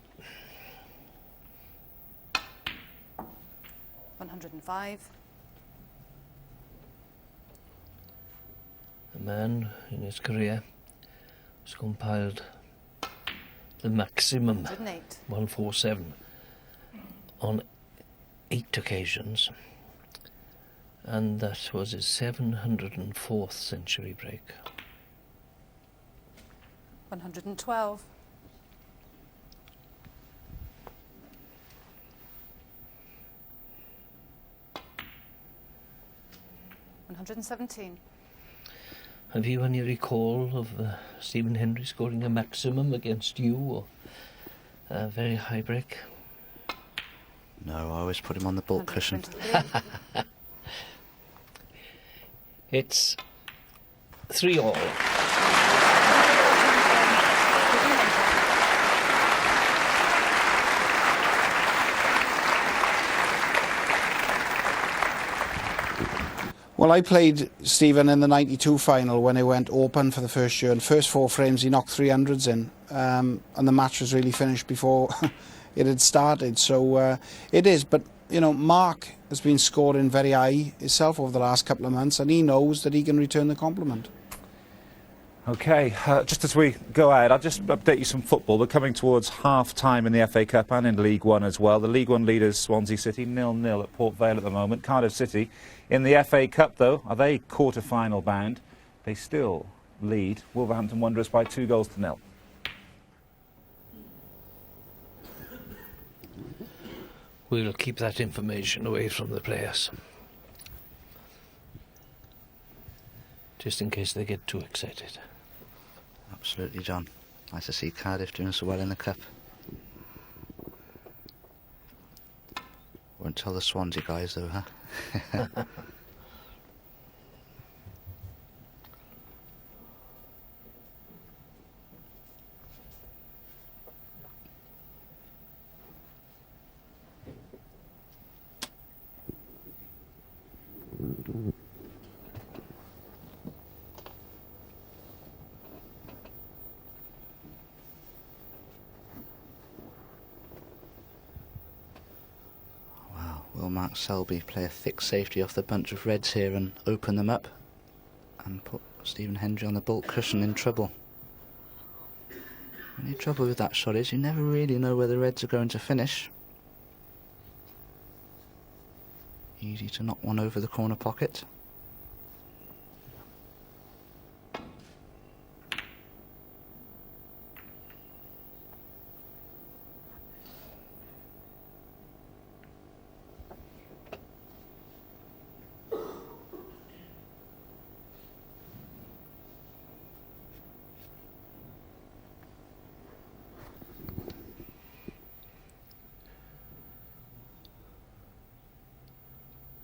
105. A man in his career has compiled the maximum 108. 147 on 8 occasions, and that was his 704th century break. 112. 117. Have you any recall of Stephen Hendry scoring a maximum against you or Very high break. No, I always put him on the bulk cushion. 123. It's 3-all. Well, I played Stephen in the 92 final when he went open for the first year. In the first 4 frames, he knocked 300s in, and the match was really finished before it had started. So it is, but you know, Mark has been scoring very high himself over the last couple of months, and he knows that he can return the compliment. OK, just as we go out, I'll just update you some football. We're coming towards half-time in the FA Cup and in League One as well. The League One leaders, Swansea City, 0-0 at Port Vale at the moment. Cardiff City in the FA Cup, though, are they quarter-final bound? They still lead Wolverhampton Wanderers by 2-0. We'll keep that information away from the players, just in case they get too excited. Absolutely, John. Nice to see Cardiff doing so well in the Cup. Won't tell the Swansea guys though, huh? Will Mark Selby play a thick safety off the bunch of reds here and open them up and put Stephen Hendry on the bulk cushion in trouble? The only trouble with that shot is you never really know where the reds are going to finish. Easy to knock one over the corner pocket.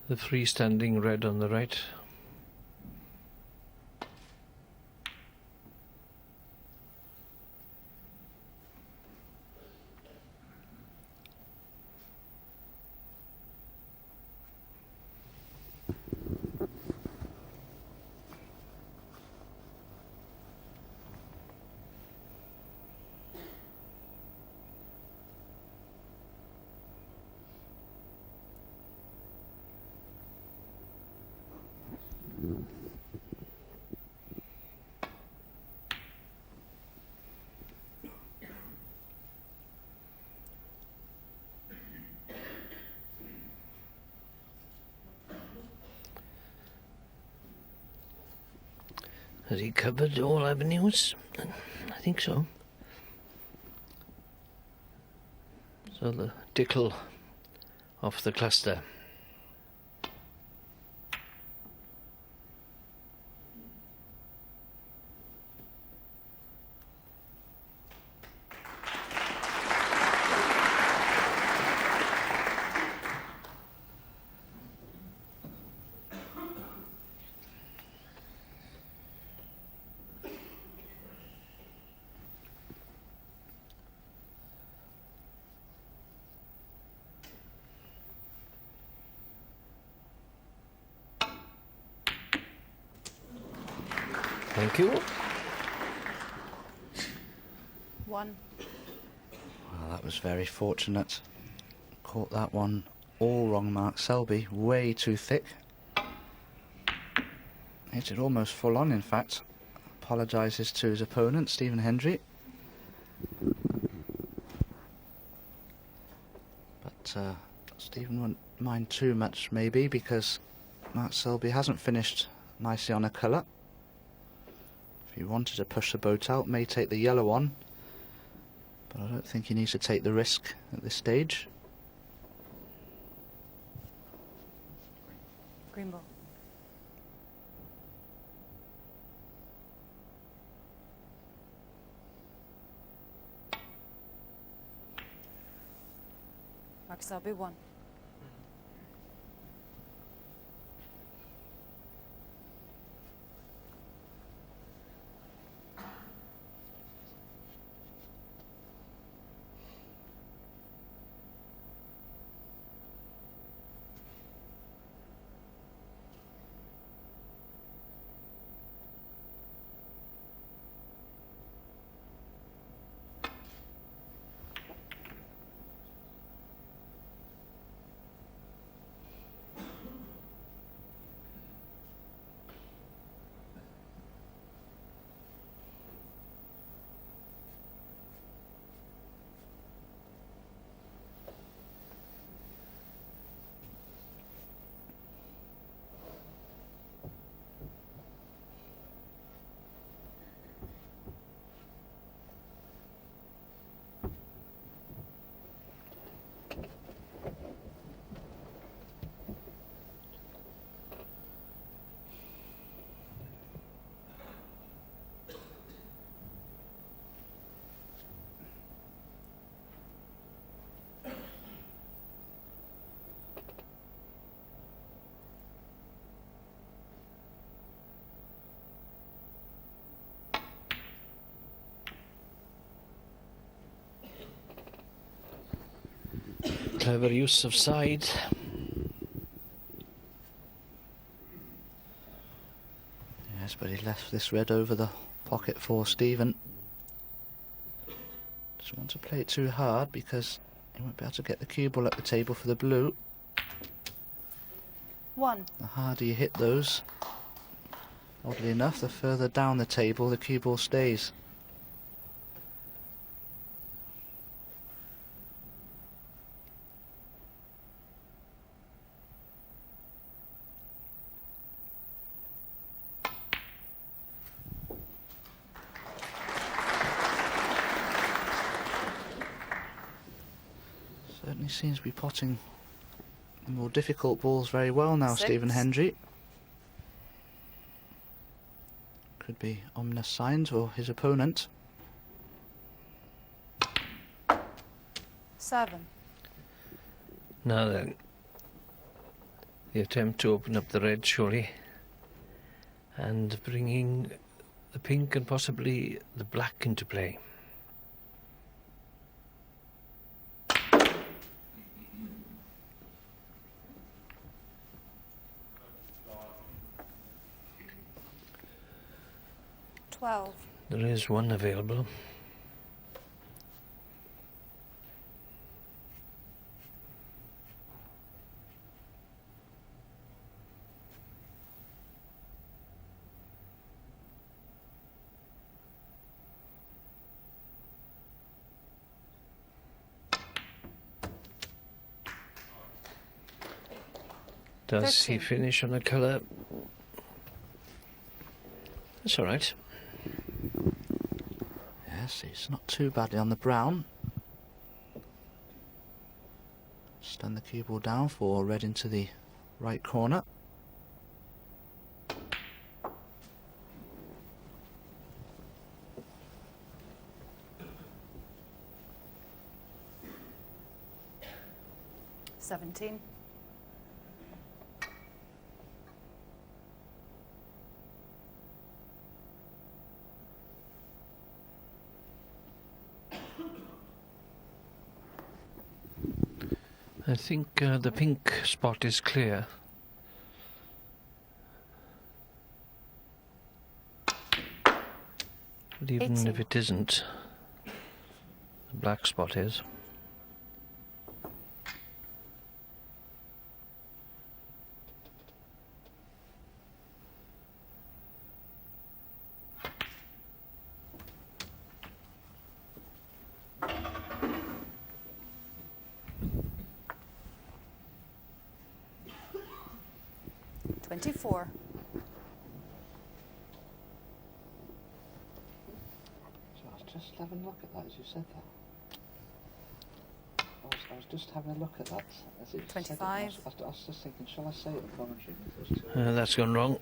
The freestanding red on the right. Has he covered all avenues? I think so. So the Dickle off the cluster. Thank you. 1. Well, that was very fortunate. Caught that one all wrong, Mark Selby. Way too thick. Hit it almost full on, in fact. Apologises to his opponent, Stephen Hendry. But Stephen won't mind too much, maybe, because Mark Selby hasn't finished nicely on a colour. If he wanted to push the boat out, may take the yellow on, but I don't think he needs to take the risk at this stage. Green ball. Mark Selby 1. Clever use of side. Yes, but he left this red over the pocket for Stephen. Doesn't want to play it too hard because he won't be able to get the cue ball at the table for the blue. 1. The harder you hit those, oddly enough, the further down the table the cue ball stays. Certainly seems to be potting the more difficult balls very well now, 6. Stephen Hendry. Could be ominous signs for his opponent. 7. Now then, the attempt to open up the red, surely, and bringing the pink and possibly the black into play. There is one available. Does he 13. finish on a colour? That's all right. Yes, it's not too badly on the brown. Stand the cue ball down for red into the right corner. Seventeen. I think the pink spot is clear. But even 18. if it isn't, the black spot is. Twenty-four. So I was just having a look at that as you said that. I was just having a look at that as it 25. said it. I was just thinking, shall I say it in commentary? That's gone wrong.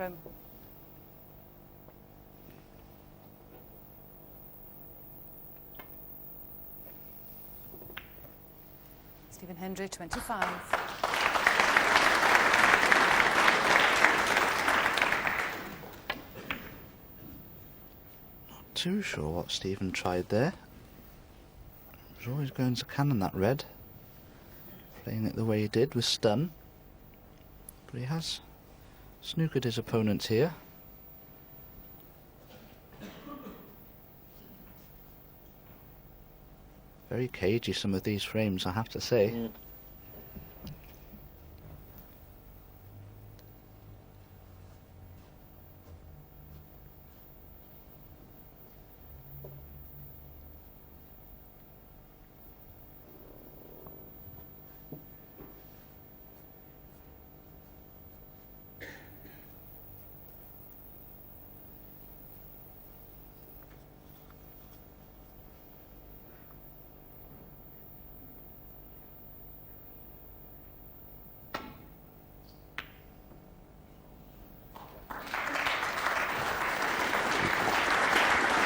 from Stephen Hendry, 25. Not too sure what Stephen tried there. He was always going to cannon that red. Playing it the way he did with stun. But he has snookered his opponent here. Very cagey, some of these frames, I have to say.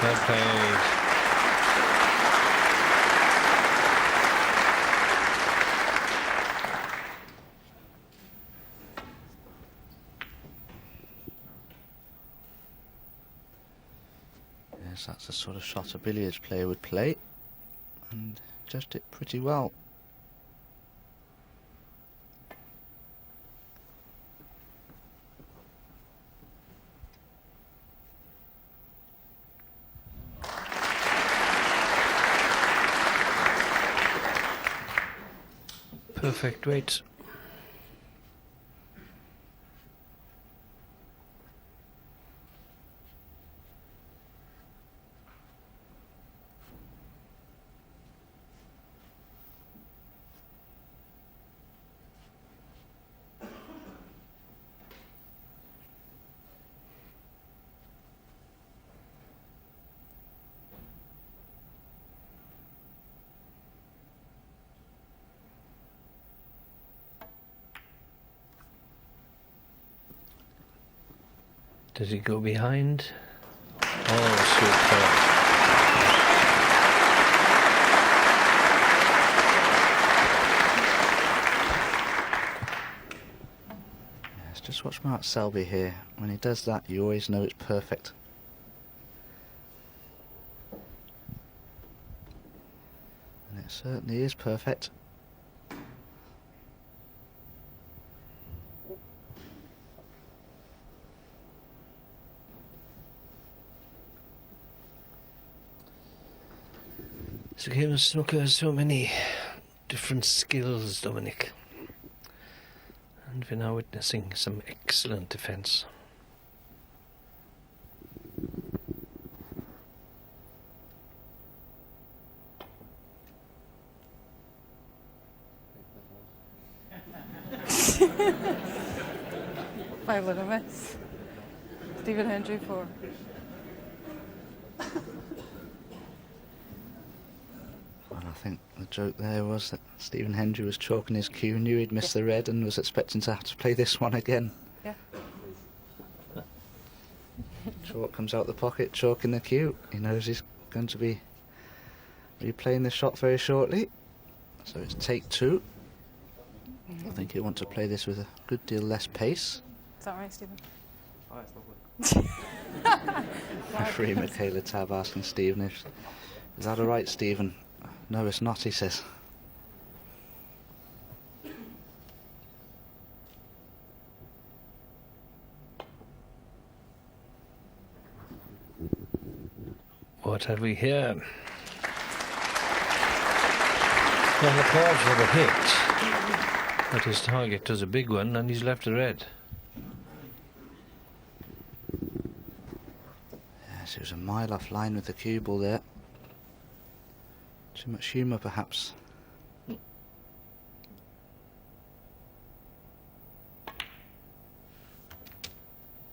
Well played. Yes, that's the sort of shot a billiards player would play, and judged it pretty well. Perfect weight. Does he go behind? Oh, super. Yes, just watch Mark Selby here. When he does that, you always know it's perfect. And it certainly is perfect. This game of snooker has so many different skills, Dominic. And we're now witnessing some excellent defence. Five little miss. Stephen Hendry, 4. Well, I think the joke there was that Stephen Hendry was chalking his cue, knew he'd missed the red and was expecting to have to play this one again. Yeah. Chalk comes out the pocket, chalking the cue. He knows he's going to be replaying the shot very shortly. So it's take 2. I think he'll want to play this with a good deal less pace. Is that right, Stephen? Referee Michaela Tab asking Stephen if, is that alright, Stephen? No, it's not, he says. What have we here? Well, the cards were a hit, but his target was a big one and he's left a red. Yes, it was a mile off line with the cue ball there. Too much humour, perhaps.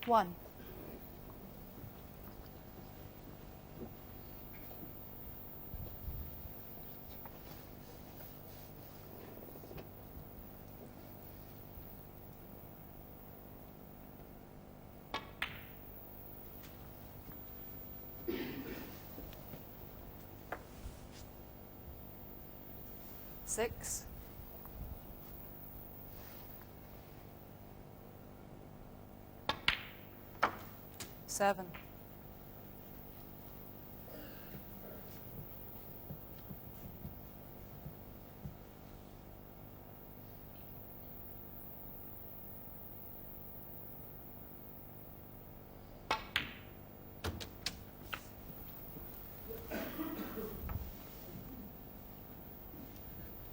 One. 6. Seven.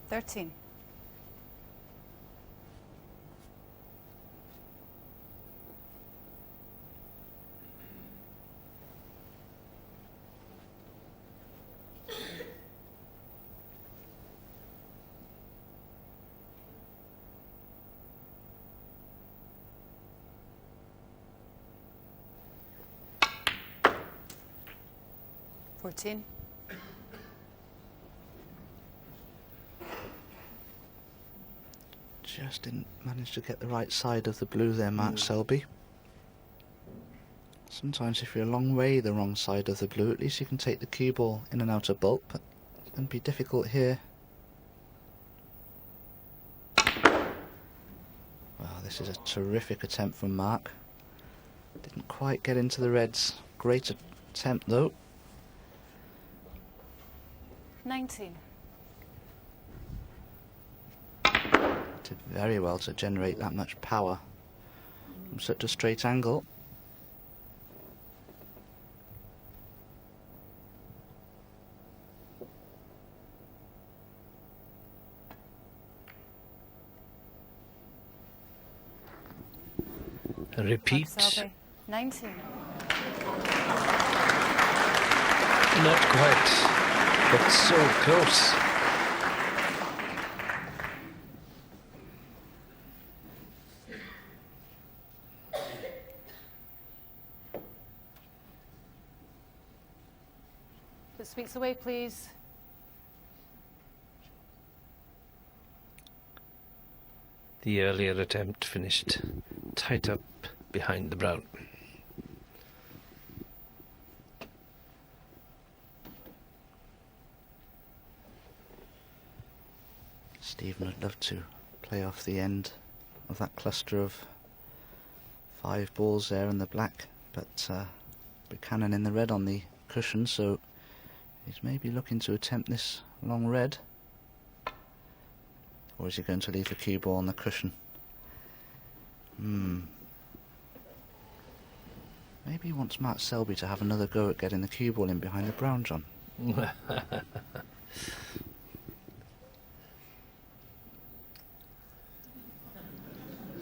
13. 14. Just didn't manage to get the right side of the blue there, Mark Selby. Sometimes if you're a long way the wrong side of the blue, at least you can take the cue ball in and out of bulk, but it can be difficult here. Wow, this is a terrific attempt from Mark. Didn't quite get into the reds. Great attempt though. 19. Did very well to generate that much power from such a straight angle. Repeat. Mark Selby. 19. Not quite, but so close. Put speaks away, please. The earlier attempt finished tight up behind the brown. Stephen would love to play off the end of that cluster of 5 balls there in the black, but Buchanan in the red on the cushion, so he's maybe looking to attempt this long red. Or is he going to leave the cue ball on the cushion? Maybe he wants Mark Selby to have another go at getting the cue ball in behind the brown, John.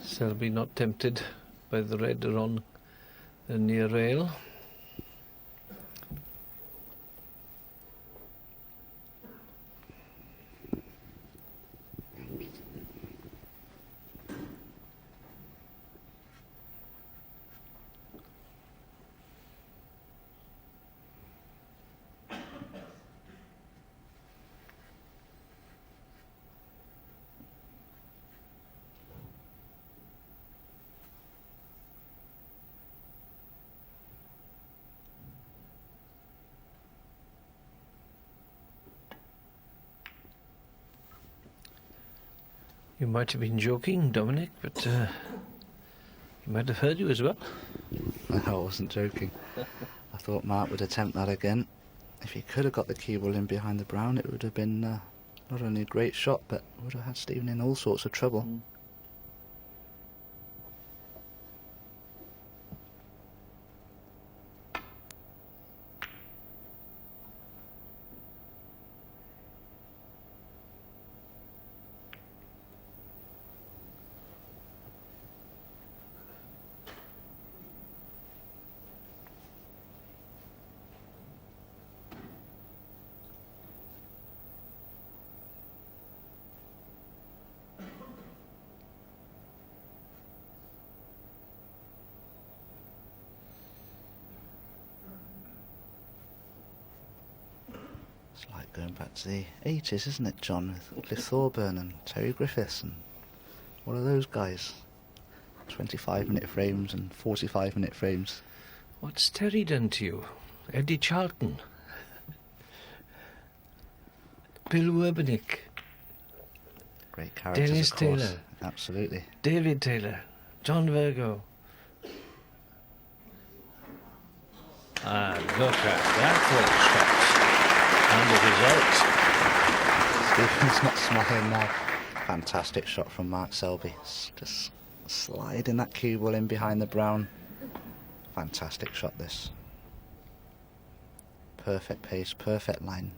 Selby not tempted by the red on the near rail. You might have been joking, Dominic, but he might have heard you as well. No, I wasn't joking. I thought Mark would attempt that again. If he could have got the cue ball in behind the brown, it would have been not only a great shot, but would have had Stephen in all sorts of trouble. It's like going back to the 80s, isn't it, John? With Cliff Thorburn and Terry Griffiths and what are those guys? 25-minute frames and 45-minute frames. What's Terry done to you? Eddie Charlton? Bill Werbenick? Great characters, Dennis of course. Taylor. Absolutely. David Taylor, John Virgo. And look at that full shot. And the result. Stephen's not smiling now. Fantastic shot from Mark Selby. Just sliding that cue ball in behind the brown. Fantastic shot this. Perfect pace, perfect line.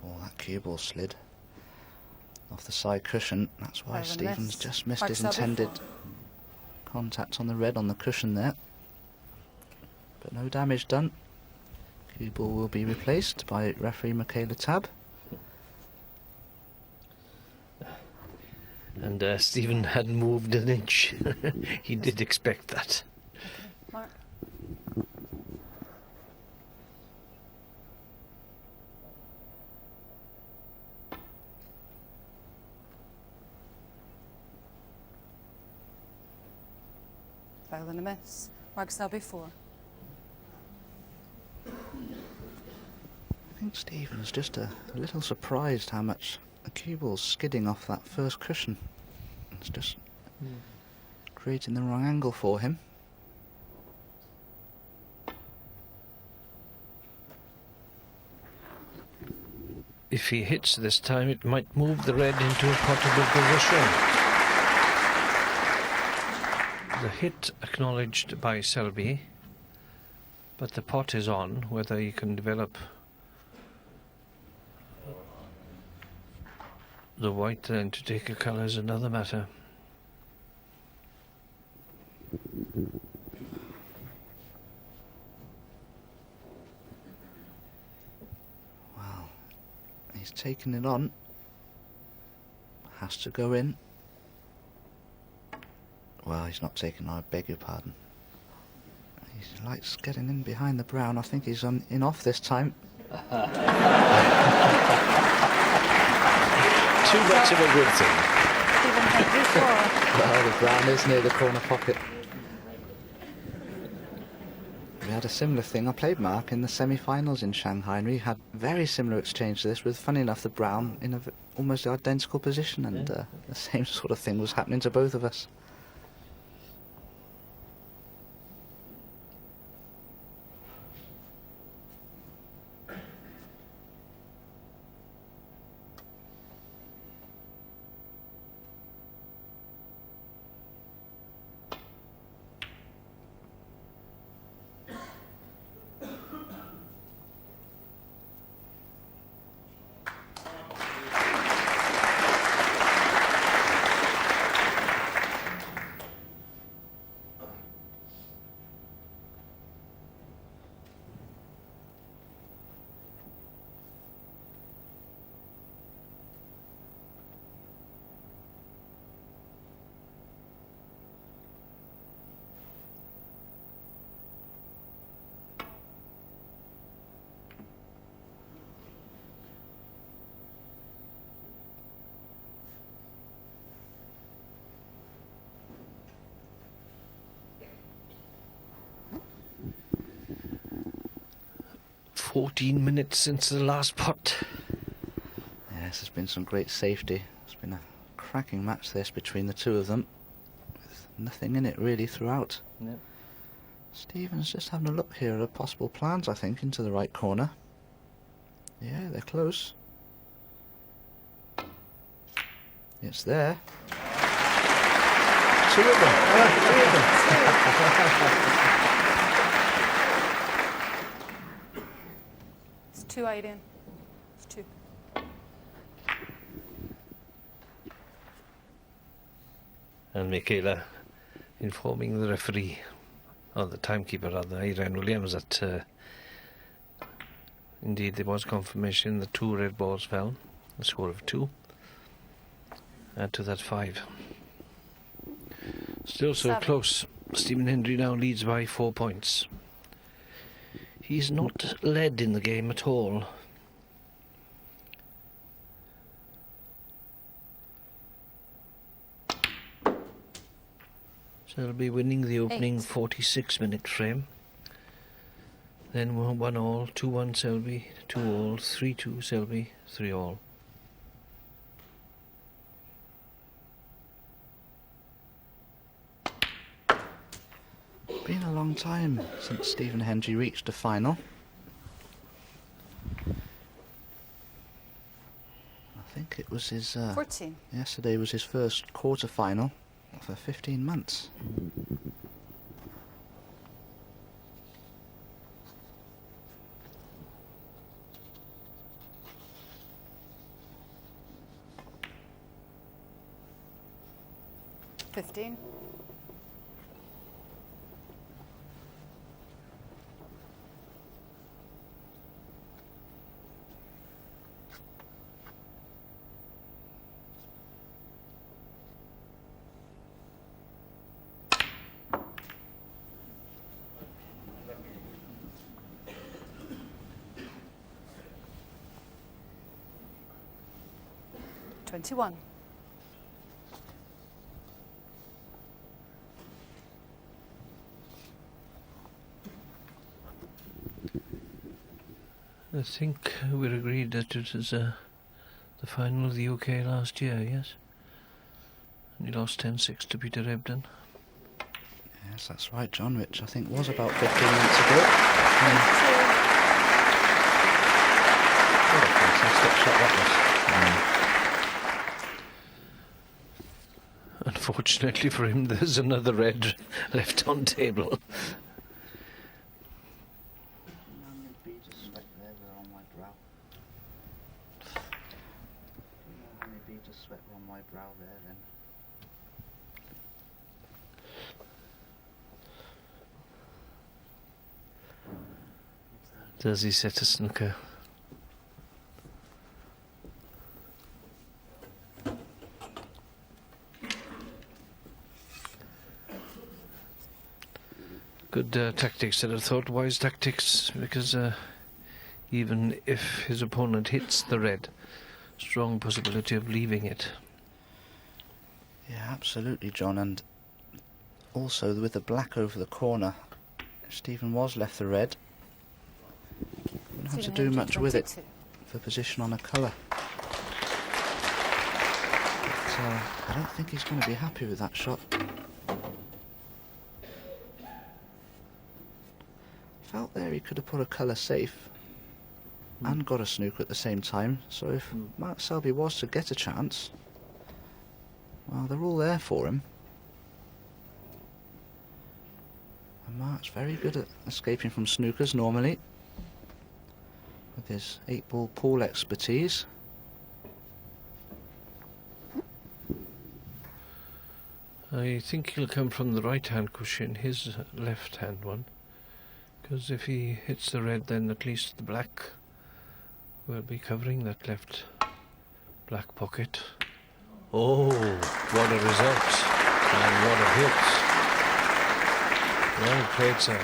Oh, that cue ball slid off the side cushion. That's why Over the Stevens miss. just missed Mark his Selby intended four. contact on the red on the cushion there. But no damage done. Cue ball will be replaced by referee Michaela Tabb. And Stephen hadn't moved an inch. He did expect that. Mark. Foul and a miss. Mark Selby 4. I think Stephen's just a little surprised how much the cue ball's skidding off that first cushion. It's just creating the wrong angle for him. If he hits this time, it might move the red into a potable position. The hit acknowledged by Selby, but the pot is on. Whether he can develop the white then to take a colour is another matter. Wow, he's taking it on. Has to go in. Well, he's not taking on, I beg your pardon. He likes getting in behind the brown. I think he's in off this time. Too much of a good thing. Stephen Hendry 4. Well, the brown is near the corner pocket. We had a similar thing. I played Mark in the semi-finals in Shanghai, and we had very similar exchange to this, with, funny enough, the brown in a almost identical position, and the same sort of thing was happening to both of us. "14 minutes since the last pot." Yes, there's been some great safety. It's been a cracking match this between the two of them, with nothing in it really throughout. Yep. Stephen's just having a look here at the possible plans, I think, into the right corner. Yeah, they're close. It's there. Two of them. Three of them. It's 2 Aidan. It's 2. And Michaela informing the referee, or the timekeeper rather, Irene Williams, that indeed there was confirmation that 2 red balls fell, a score of 2. Add to that 5. Still so 7. close. Stephen Hendry now leads by 4 points. He's not led in the game at all. So he'll be winning the opening 8. 46-minute frame. Then 1 all, 2-1 Selby, 2 all, 3-2 Selby, 3 all. Been a long time since Stephen Hendry reached a final. I think it was his 14. yesterday was his first quarter final for 15 months. $15. $21. I think we're agreed that it is the final of the UK last year, yes? And he lost 10-6 to Peter Ebden. Yes, that's right, John, which I think was about 15 minutes ago. What a fantastic shot that was. Unfortunately for him, there's another red left on table. Does he set a snooker? Good tactics, I'd have thought, wise tactics, because even if his opponent hits the red, strong possibility of leaving it. Yeah, absolutely, John, and also with the black over the corner, Stephen was left the red. Didn't have to do much with it for position on a colour. But I don't think he's going to be happy with that shot. Felt there he could have put a colour safe and got a snooker at the same time, so if Mark Selby was to get a chance, well, they're all there for him. And Mark's very good at escaping from snookers normally, with his 8-ball pool expertise. I think he'll come from the right-hand cushion, his left-hand one, because if he hits the red, then at least the black will be covering that left black pocket. Oh, what a result, and what a hit. Well played, sir.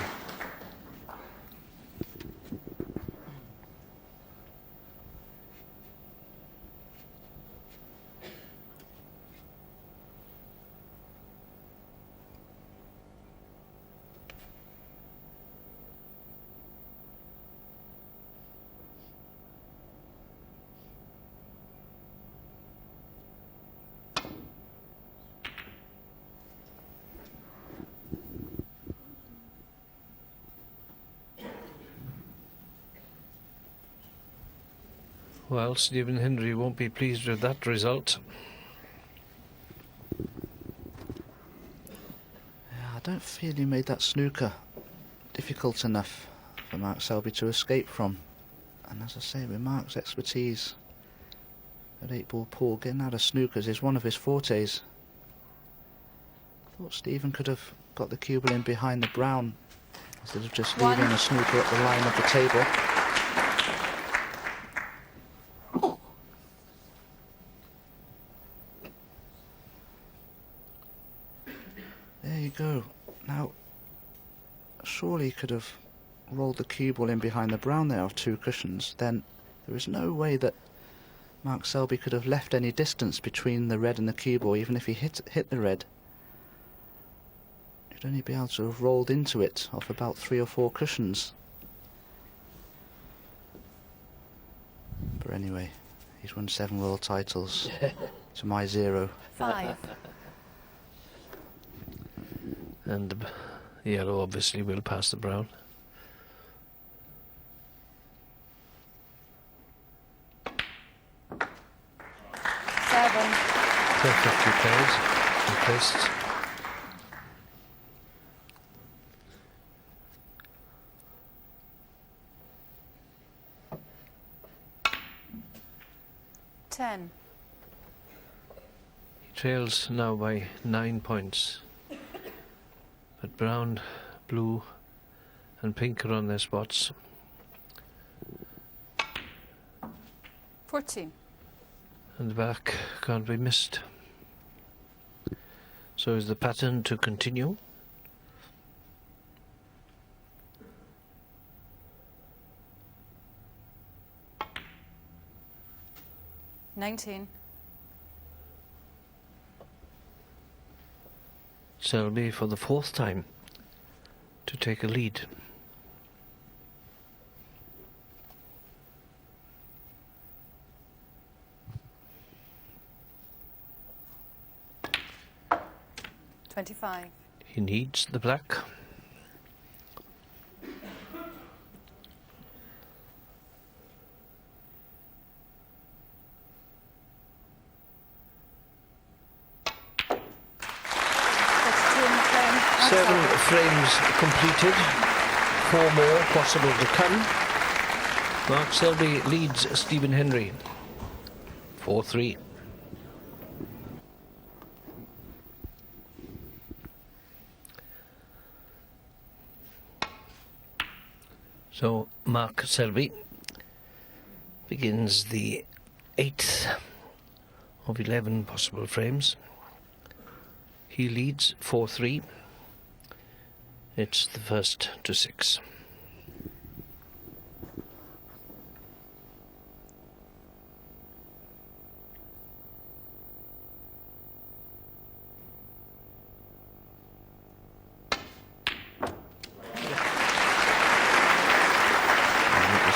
Well, Stephen Hendry won't be pleased with that result. Yeah, I don't feel he made that snooker difficult enough for Mark Selby to escape from. And as I say, with Mark's expertise at 8-ball pool, getting out of snookers is one of his fortes. I thought Stephen could have got the cue ball in behind the brown instead of just leaving a snooker at the line of the table. There you go. Now, surely he could have rolled the cue ball in behind the brown there of 2 cushions. Then there is no way that Mark Selby could have left any distance between the red and the cue ball, even if he hit the red. He'd only be able to have rolled into it off about 3 or 4 cushions. anyway. He's won 7 world titles to my 0. 5. And the yellow obviously will pass the brown. Seven. Perfectly played. Impressed. Ten. He trails now by 9 points. But brown, blue and pink are on their spots. 14. And the back can't be missed. So is the pattern to continue? $19. Selby for the 4th time to take a lead. $25. He needs the black. Seven frames completed, 4 more possible to come. Mark Selby leads Stephen Hendry 4-3. So Mark Selby begins the 8th of 11 possible frames. He leads 4-3. It's the first to 6.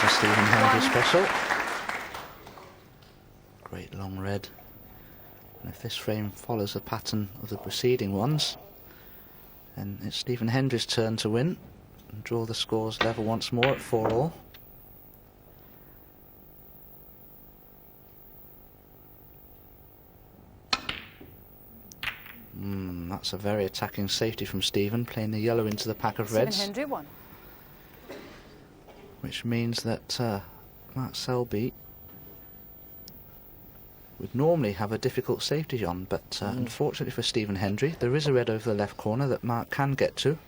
Stephen Hendry special. Great long red. And if this frame follows the pattern of the preceding ones, then it's Stephen Hendry's turn to win and draw the scores level once more at 4-all. That's a very attacking safety from Stephen, playing the yellow into the pack of reds. Stephen Hendry won. Which means that Mark Selby would normally have a difficult safety on, but unfortunately for Stephen Hendry, there is a red over the left corner that Mark can get to.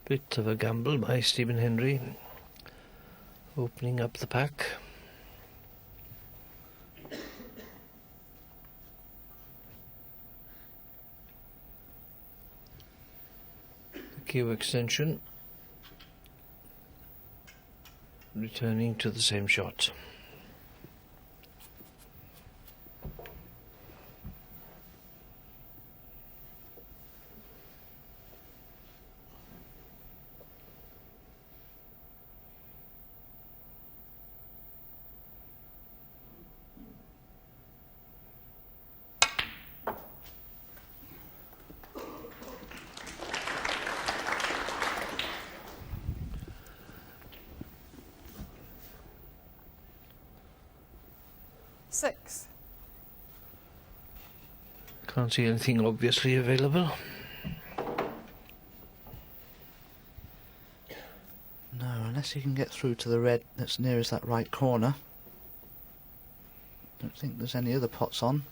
Bit of a gamble by Stephen Hendry, opening up the pack. The cue extension, returning to the same shot. Six. Can't see anything obviously available. No, unless he can get through to the red that's nearest that right corner. Don't think there's any other pots on.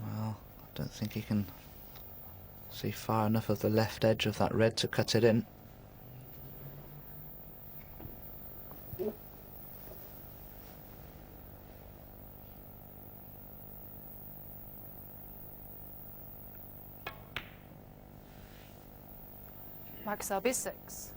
Well, I don't think he can See far enough of the left edge of that red to cut it in. Mark Selby 6.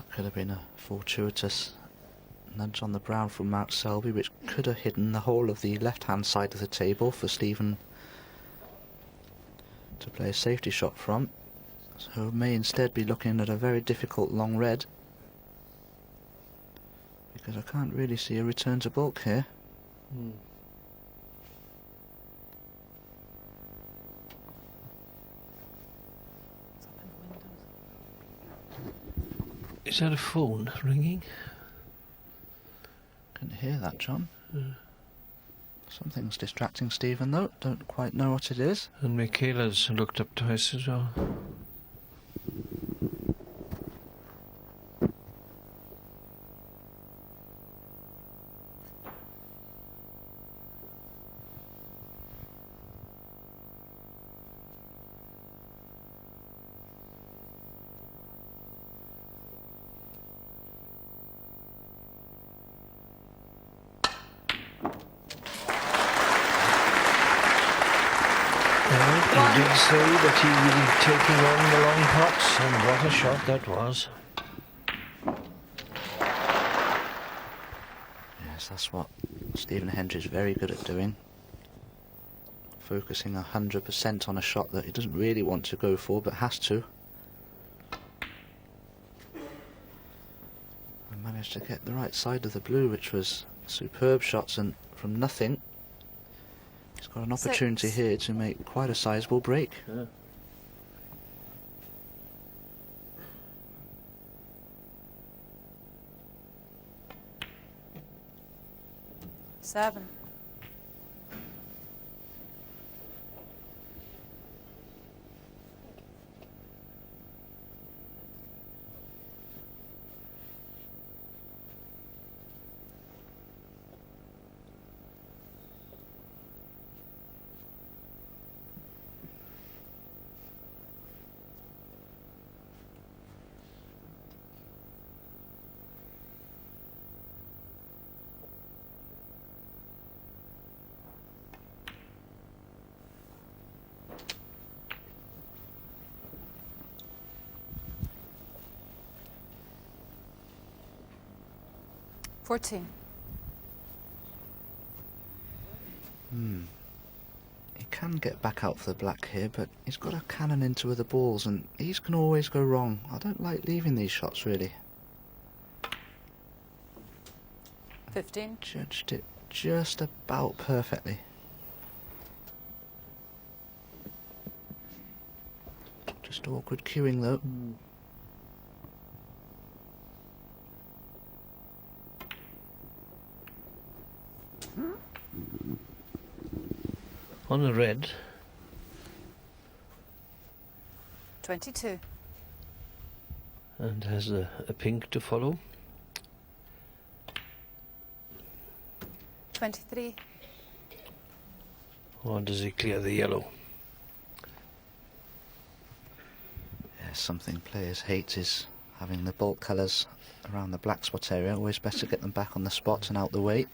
Could have been a fortuitous nudge on the brown from Mark Selby, which could have hidden the whole of the left-hand side of the table for Stephen to play a safety shot from. So may instead be looking at a very difficult long red, because I can't really see a return to bulk here. Is that a phone ringing? Couldn't hear that, John. Something's distracting Stephen, though. Don't quite know what it is. And Michaela's looked up twice as well. He did say that he would be taking on the long pots, and what a shot that was. Yes, that's what Stephen Hendry's very good at doing. Focusing 100% on a shot that he doesn't really want to go for, but has to. And managed to get the right side of the blue, which was superb shots, and from nothing, he's got an opportunity 6. here to make quite a sizable break. Yeah. 7. 14. He can get back out for the black here, but he's got a cannon into the balls, and these can always go wrong. I don't like leaving these shots, really. 15. Judged it just about perfectly. Just awkward cueing, though. On the red, 22. and has a pink to follow. 23. Or does he clear the yellow? Yeah, something players hate is having the bulk colours around the black spot area. Always best to get them back on the spot and out the way.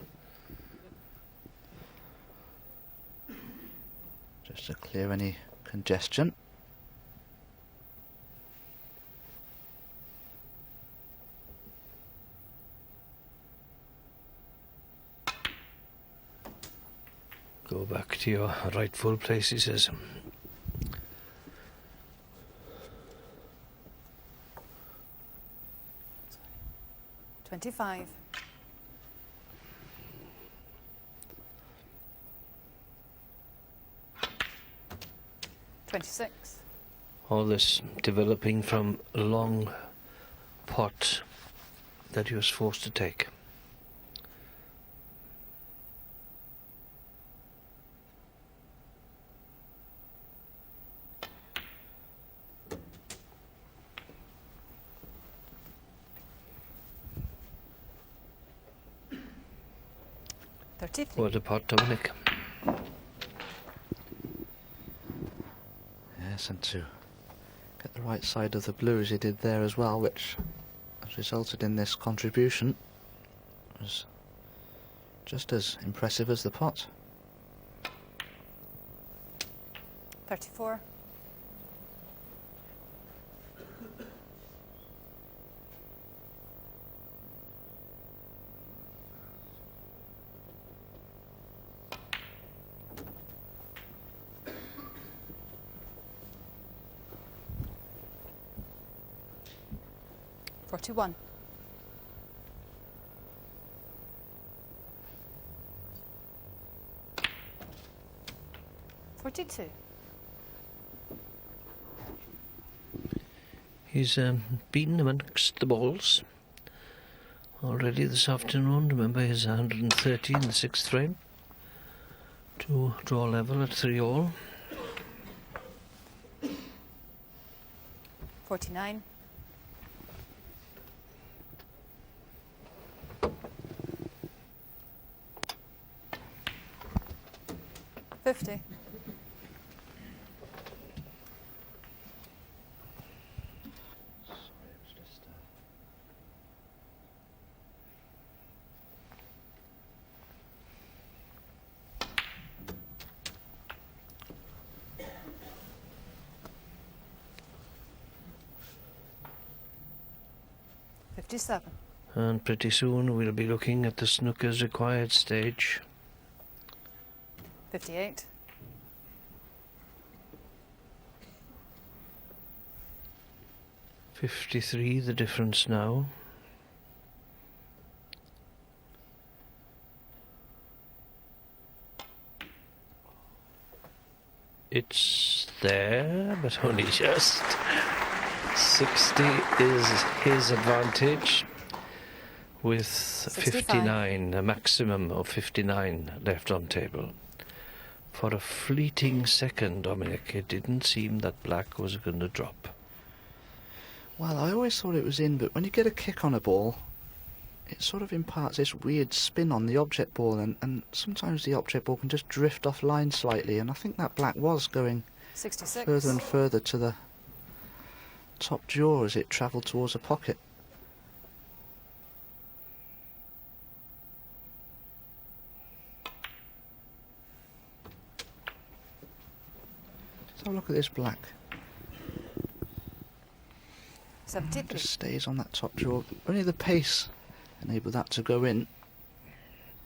Just to clear any congestion. Go back to your rightful place, he says. $25. 26. All this developing from a long pot that he was forced to take. What a pot, Dominic. Yes, and to get the right side of the blue as he did there as well, which has resulted in this contribution, was just as impressive as the pot. 34. 41. 42. He's been amongst the balls already this afternoon. Remember, he's 130 in the sixth frame to draw level at 3-all. 49. 50. 57. And pretty soon we'll be looking at the snooker's required stage. 58. 53, the difference now. It's there, but only just. 60 is his advantage, with 59, a maximum of 59 left on table. For a fleeting second, Dominic, it didn't seem that black was going to drop. Well, I always thought it was in, but when you get a kick on a ball, it sort of imparts this weird spin on the object ball, and sometimes the object ball can just drift off line slightly, and I think that black was going 66. further and further to the top jaw as it travelled towards a pocket. Let's have a look at this black. 73. Just stays on that top jaw. Only the pace enable that to go in.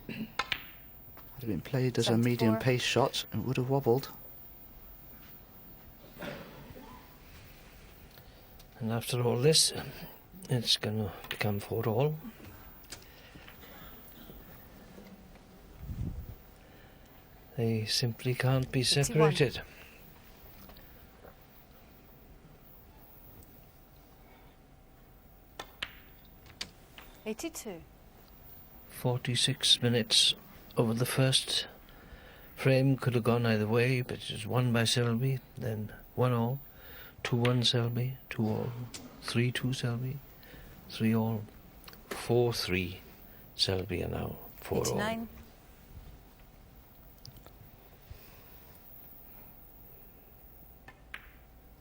Had it been played as a 74. medium pace shot, it would have wobbled. And after all this, it's going to become 4-all. They simply can't be 81. separated. '82. 46 minutes over the first frame, could have gone either way, but it was won by Selby, then 1-all, 2-1 Selby, 2-all, 3-2 Selby, 3-all, 4-3 Selby, and now 4-all. 89.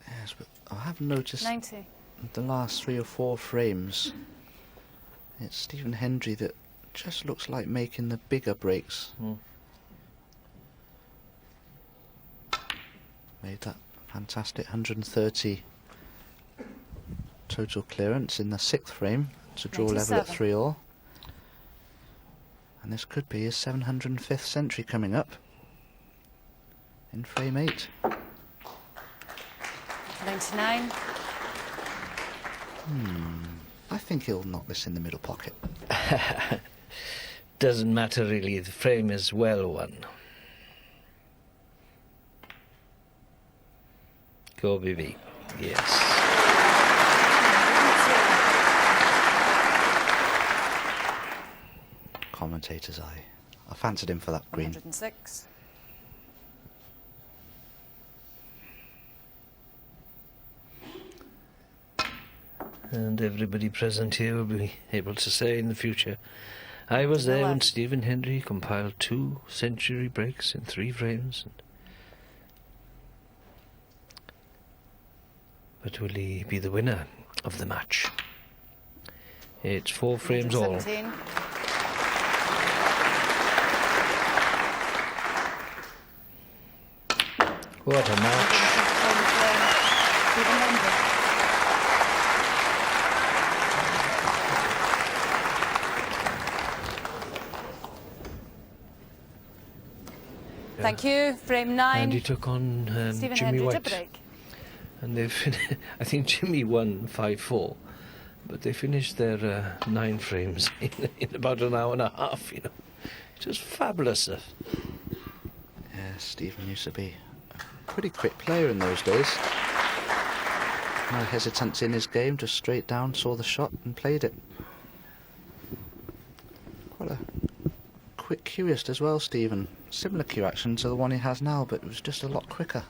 Yes, but I have noticed 90. the last 3 or 4 frames, it's Stephen Hendry that just looks like making the bigger breaks. Made that fantastic 130 total clearance in the 6th frame to draw level at 97. 3-all. And this could be his 705th century coming up in frame 8. 99. I think he'll knock this in the middle pocket. Doesn't matter really, the frame is well won. Go BB. Yes. Commentator's eye. I fancied him for that green. 106. And everybody present here will be able to say in the future, I was there when Stephen Hendry compiled 2 century breaks in 3 frames. But will he be the winner of the match? It's 4 frames all. 117. What a match. Stephen Hendry. Thank you. Frame 9. And he took on Stephen Jimmy Hendry to White. break. And I think Jimmy won 5-4, but they finished their 9 frames in about an hour and a half, you know. It was fabulous. Yeah, Stephen used to be a pretty quick player in those days. No hesitance in his game, just straight down, saw the shot and played it. Quite a quick cueist as well, Stephen. Similar cue action to the one he has now, but it was just a lot quicker.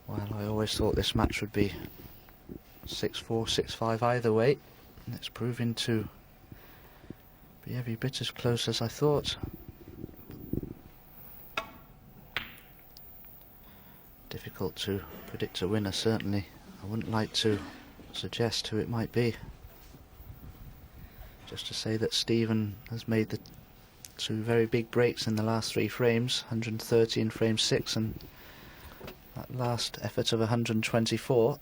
Well, I always thought this match would be 6-4, 6-5 either way, and it's proving to be every bit as close as I thought. Difficult to predict a winner, certainly. I wouldn't like to suggest who it might be. Just to say that Stephen has made the 2 very big breaks in the last 3 frames, 130 in frame 6 and that last effort of 124.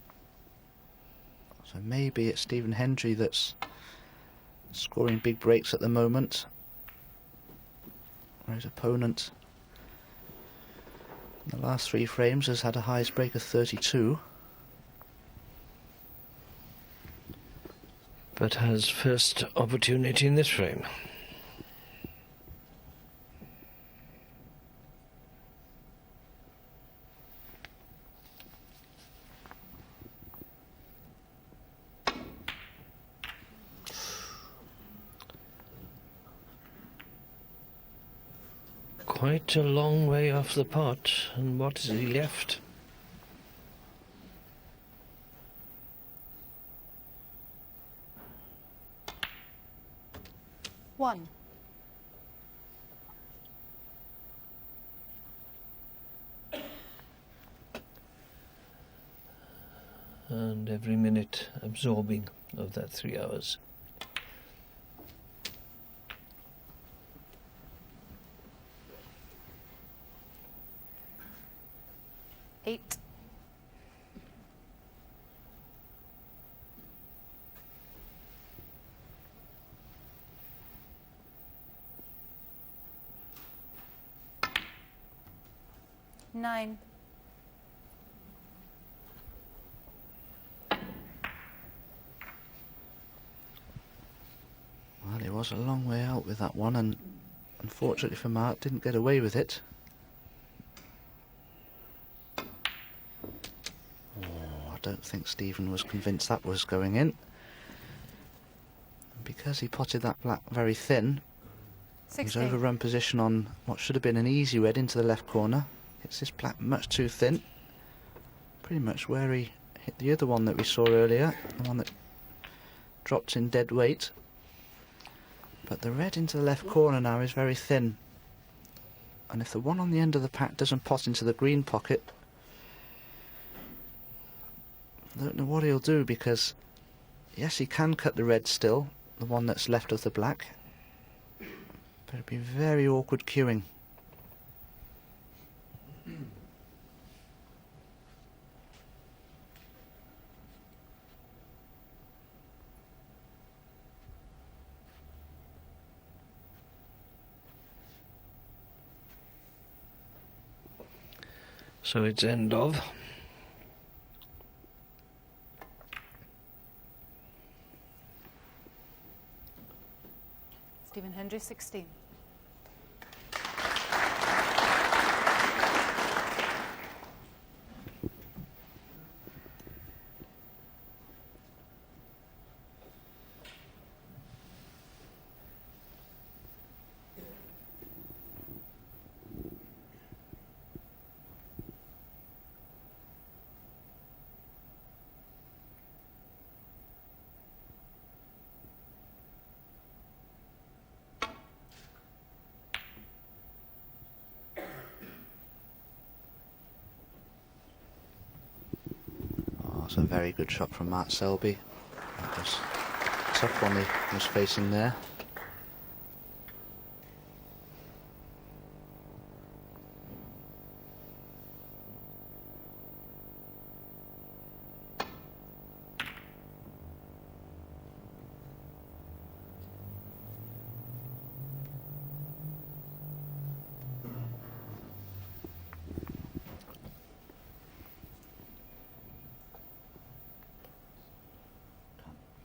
So maybe it's Stephen Hendry that's scoring big breaks at the moment, where his opponent in the last 3 frames has had a highest break of 32. But has first opportunity in this frame. Quite a long way off the pot, and what is he left? One. And every minute absorbing of that 3 hours. Eight. 9. Well, he was a long way out with that one, and unfortunately for Mark, didn't get away with it. Oh, I don't think Stephen was convinced that was going in. And because he potted that black very thin, he's 16. overrun position on what should have been an easy red into the left corner. Hits this black much too thin. Pretty much where he hit the other one that we saw earlier, the one that dropped in dead weight. But the red into the left corner now is very thin. And if the one on the end of the pack doesn't pot into the green pocket, I don't know what he'll do, because yes, he can cut the red still, the one that's left of the black, but it'd be very awkward queuing. So it's end of. Stephen Hendry, 16. Oh, it's a very good shot from Mark Selby. That was a tough one he was facing there.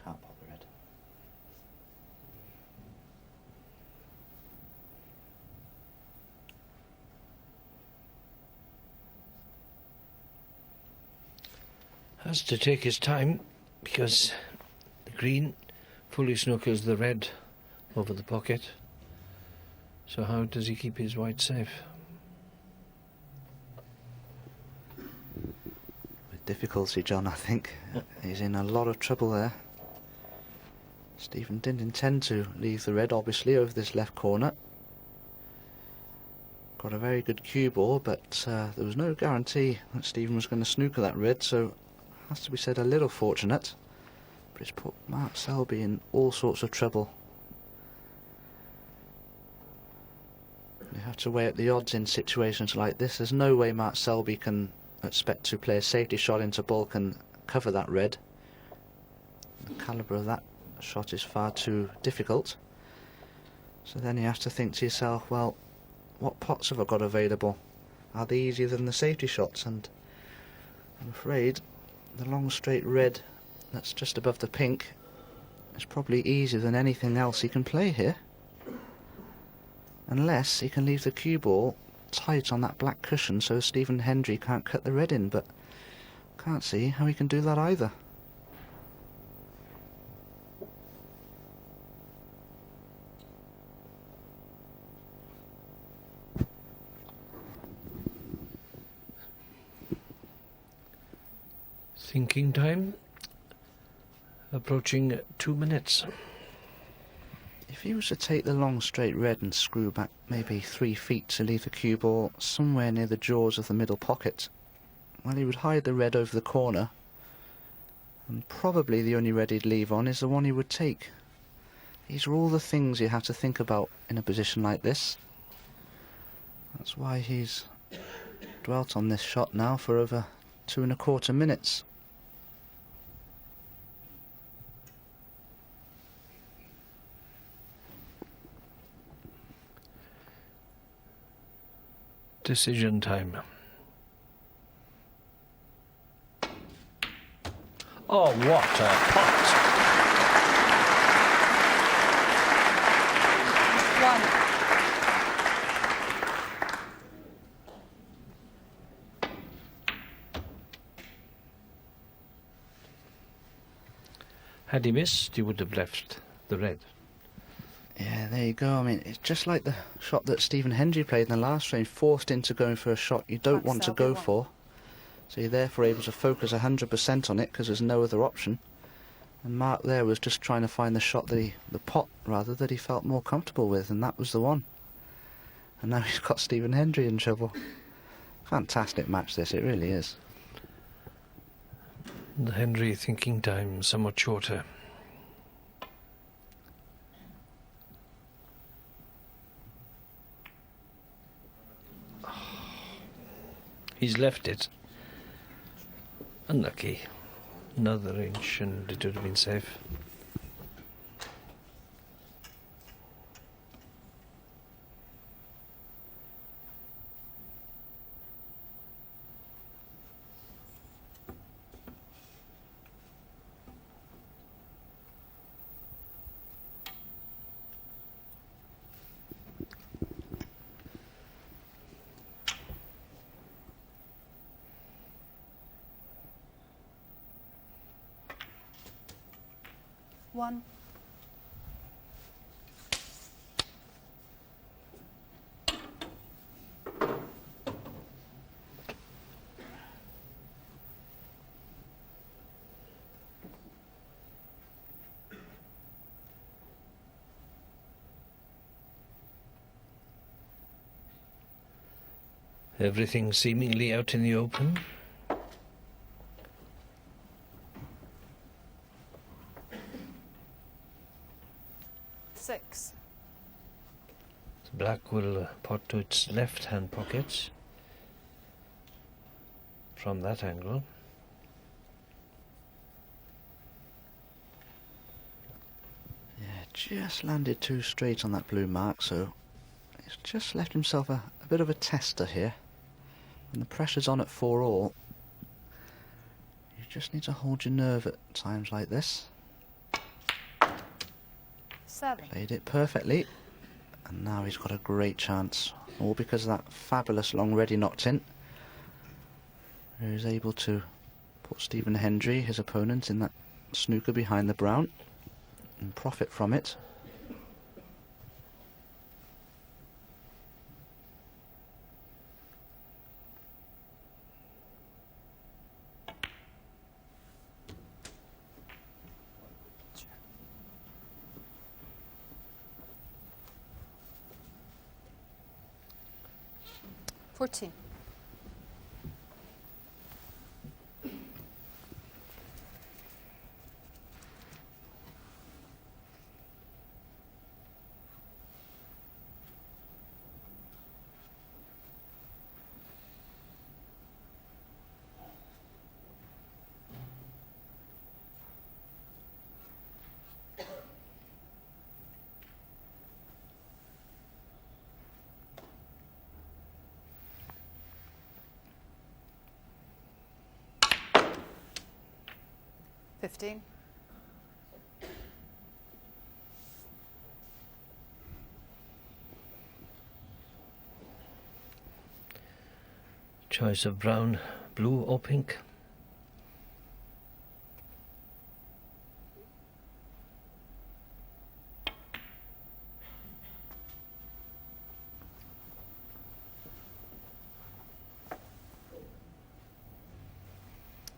Can't pot the red. Has to take his time, because the green fully snookers the red over the pocket. So how does he keep his white safe? With difficulty, John, I think. He's in a lot of trouble there. Stephen didn't intend to leave the red, obviously, over this left corner. Got a very good cue ball, but there was no guarantee that Stephen was going to snooker that red, so has to be said a little fortunate. But it's put Mark Selby in all sorts of trouble. You have to weigh up the odds in situations like this. There's no way Mark Selby can expect to play a safety shot into bulk and cover that red. The calibre of that shot is far too difficult. So then you have to think to yourself, well, what pots have I got available? Are they easier than the safety shots? And I'm afraid the long straight red that's just above the pink is probably easier than anything else he can play here. Unless he can leave the cue ball tight on that black cushion so Stephen Hendry can't cut the red in, but can't see how he can do that either. Thinking time. Approaching 2 minutes. If he was to take the long straight red and screw back maybe 3 feet to leave the cue ball somewhere near the jaws of the middle pocket, well, he would hide the red over the corner, and probably the only red he'd leave on is the one he would take. These are all the things you have to think about in a position like this. That's why he's dwelt on this shot now for over 2¼ minutes. Decision time. Oh, what a pot! One. Had he missed, he would have left the red. Yeah, there you go. I mean, it's just like the shot that Stephen Hendry played in the last frame, forced into going for a shot you don't Mark want to Selby go won. for. So you're therefore able to focus 100% on it because there's no other option. And Mark there was just trying to find the shot that the pot rather, that he felt more comfortable with, and that was the one. And now he's got Stephen Hendry in trouble. Fantastic match this, it really is. The Hendry thinking time somewhat shorter. He's left it. Unlucky. Another inch and it would have been safe. One. Everything seemingly out in the open. Six. The black will pot to its left-hand pocket from that angle. Yeah, just landed too straight on that blue mark, so he's just left himself a bit of a tester here. When the pressure's on at 4-all, you just need to hold your nerve at times like this. Seven. Played it perfectly, and now he's got a great chance, all because of that fabulous long ready knocked in. He was able to put Stephen Hendry, his opponent, in that snooker behind the brown and profit from it. 14. Fifteen. Choice of brown, blue or pink.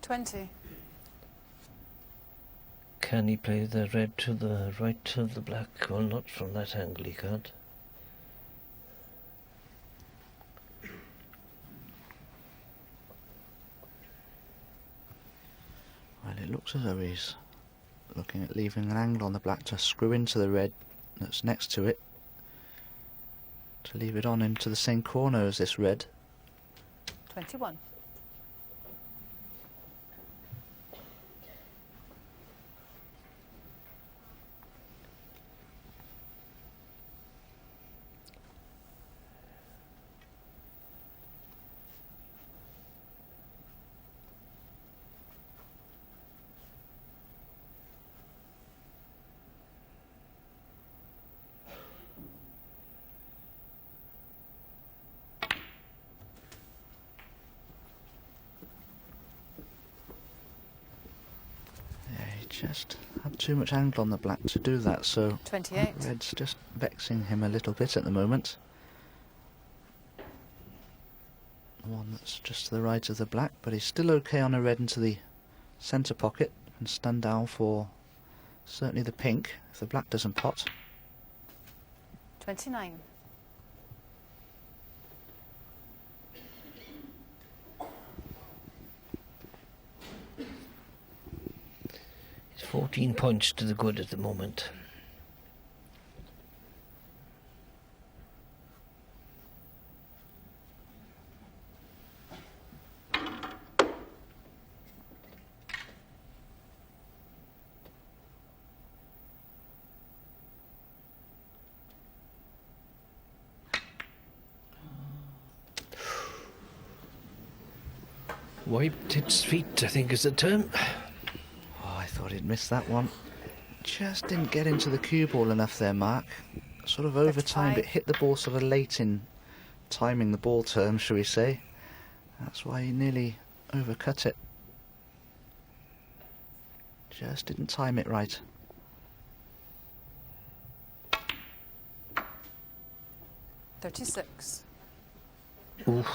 $20. Can he play the red to the right of the black? Well, not from that angle he can't. Well, it looks as though he's looking at leaving an angle on the black to screw into the red that's next to it, to leave it on into the same corner as this red. 21. Just had too much angle on the black to do that, so 28. red's just vexing him a little bit at the moment. One that's just to the right of the black, but he's still okay on a red into the centre pocket and stand down for certainly the pink if the black doesn't pot. 29. It's 14 points to the good at the moment. Wiped its feet, I think is the term. Oh, I thought he'd missed that one. Just didn't get into the cue ball enough there, Mark. Sort of overtimed it, 35. hit the ball sort of late in timing the ball term, shall we say. That's why he nearly overcut it. Just didn't time it right. 36. Oof.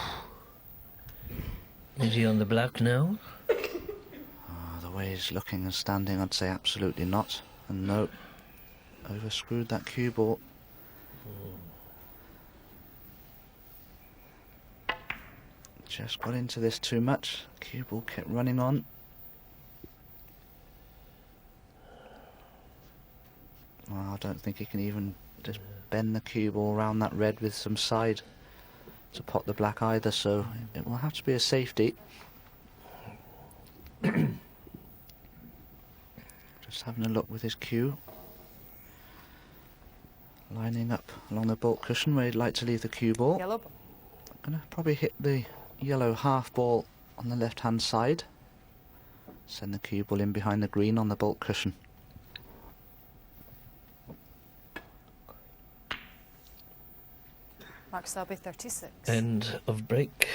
Is he on the black now? Oh, the way he's looking and standing, I'd say absolutely not. And no, overscrewed that cue ball. Just got into this too much. Cue ball kept running on. Well, I don't think he can even just bend the cue ball around that red with some side to pot the black either, so it will have to be a safety. Just having a look with his cue. Lining up along the baulk cushion where he'd like to leave the cue ball. Yellow ball. Gonna probably hit the yellow half ball on the left hand side. Send the cue ball in behind the green on the baulk cushion. Mark Selby, 36. End of break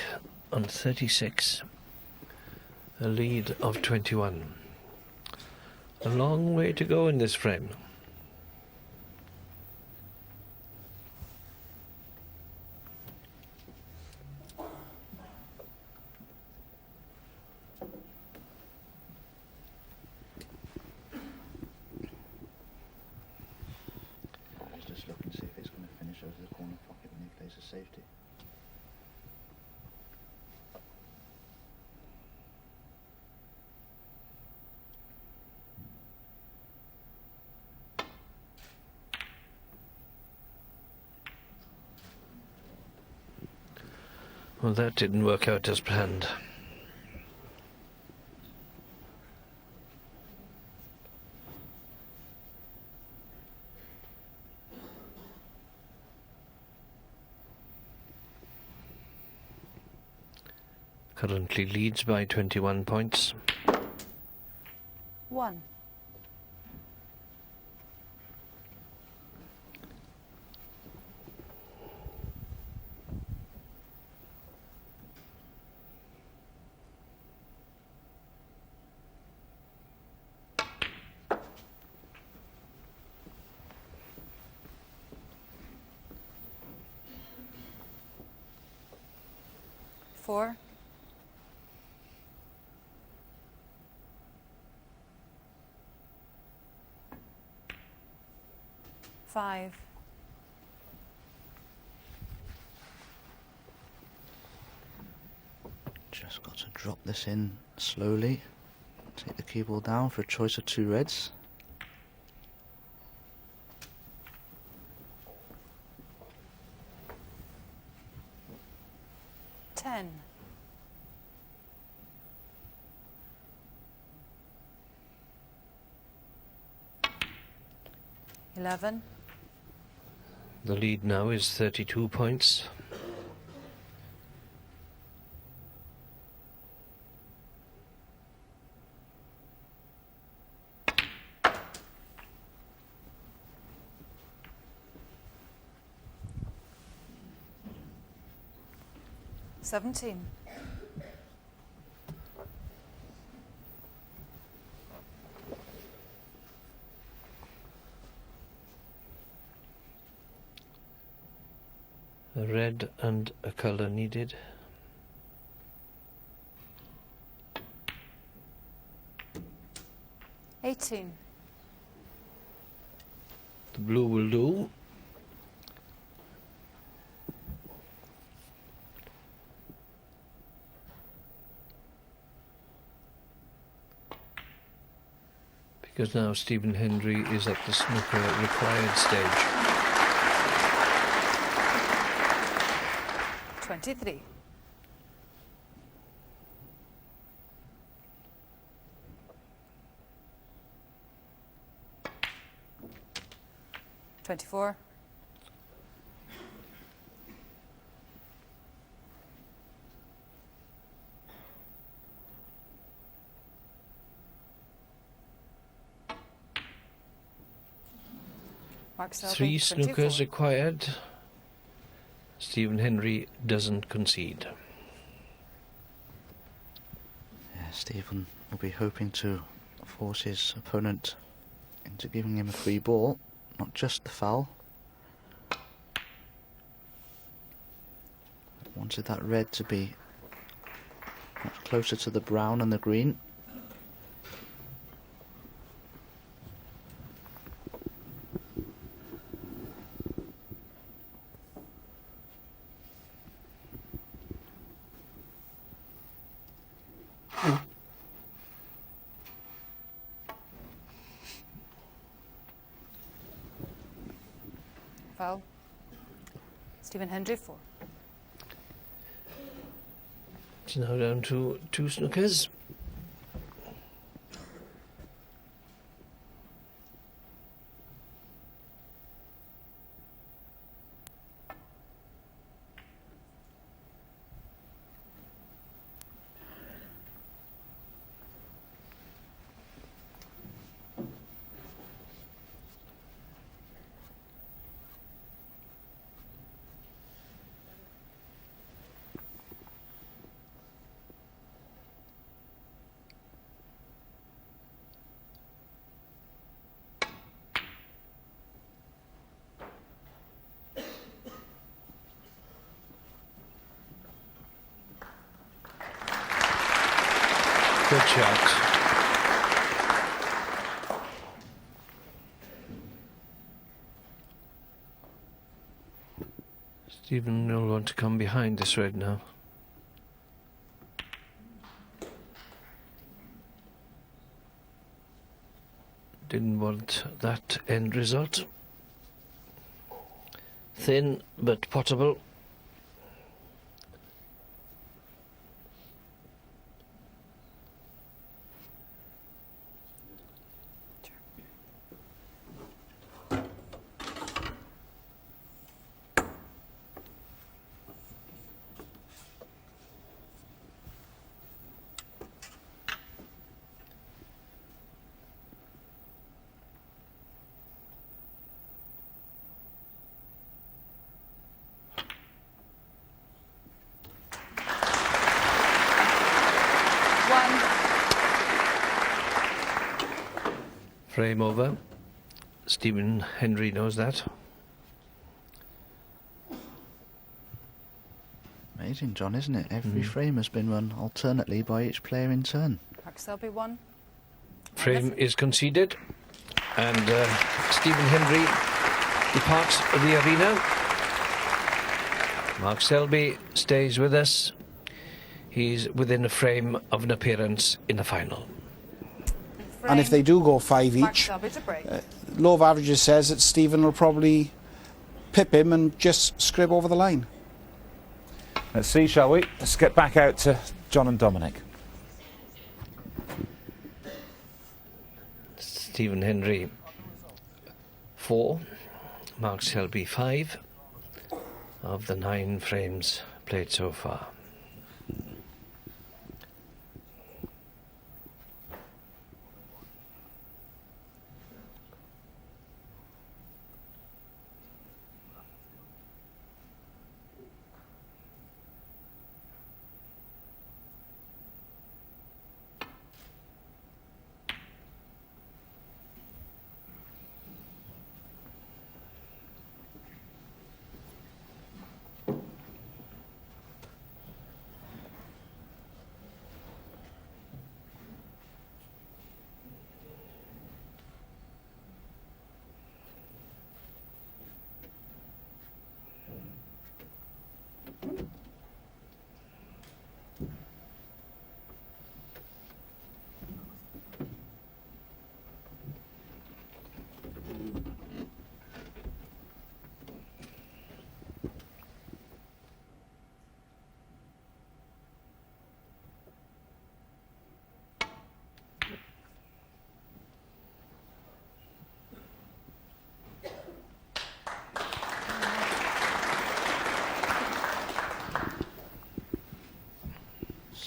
on 36. A lead of 21. A long way to go in this frame. Just look and see if it's going to finish over the corner pocket when he plays a safety. Well, that didn't work out as planned. Currently leads by 21 points. 1. Four. 5. Just got to drop this in slowly. Take the cue ball down for a choice of two reds. Ten. 11. The lead now is 32 points. $17. A red and a colour needed. $18. The blue will do. Because now Stephen Hendry is at the snooker required stage. 23. $24. Mark Selby, 3 $24. snookers required. Stephen Hendry doesn't concede. Yeah, Stephen will be hoping to force his opponent into giving him a free ball, not just the foul. Wanted that red to be much closer to the brown and the green. Foul. Stephen Hendry, 4. It's now down to 2 snookers. Good shot. Stephen will want to come behind this red now. Didn't want that end result. Thin but potable. Frame over. Stephen Hendry knows that. Amazing, John, isn't it? Every frame has been run alternately by each player in turn. Mark Selby, 1. Frame is conceded, and Stephen Hendry departs the arena. Mark Selby stays with us. He's within a frame of an appearance in the final. And if they do go 5 Mark each, Selby to break. law of averages says that Stephen will probably pip him and just scrape over the line. Let's see, shall we? Let's get back out to John and Dominic. Stephen Hendry 4, Mark Selby 5 of the 9 frames played so far.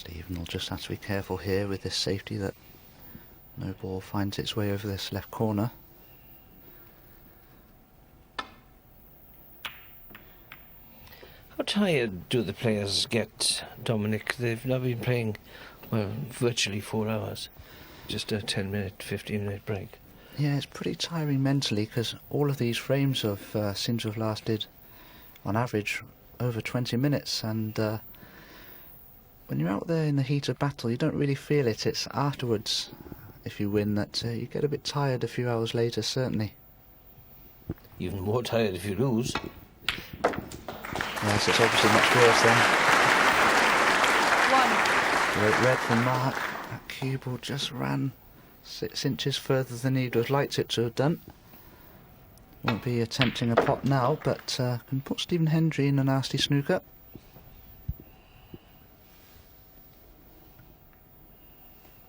Stephen will just have to be careful here with this safety that no ball finds its way over this left corner. How tired do the players get, Dominic? They've now been playing, well, virtually 4 hours. Just a 10-minute, 15-minute break. Yeah, it's pretty tiring mentally because all of these frames seem to have lasted, on average, over 20 minutes. And when you're out there in the heat of battle, you don't really feel it. It's afterwards, if you win, that you get a bit tired a few hours later, certainly. Even more tired if you lose. Yes, it's obviously much worse then. 1. Great red from Mark. That cue ball just ran 6 inches further than he'd have liked it to have done. Won't be attempting a pot now, but can put Stephen Hendry in a nasty snooker.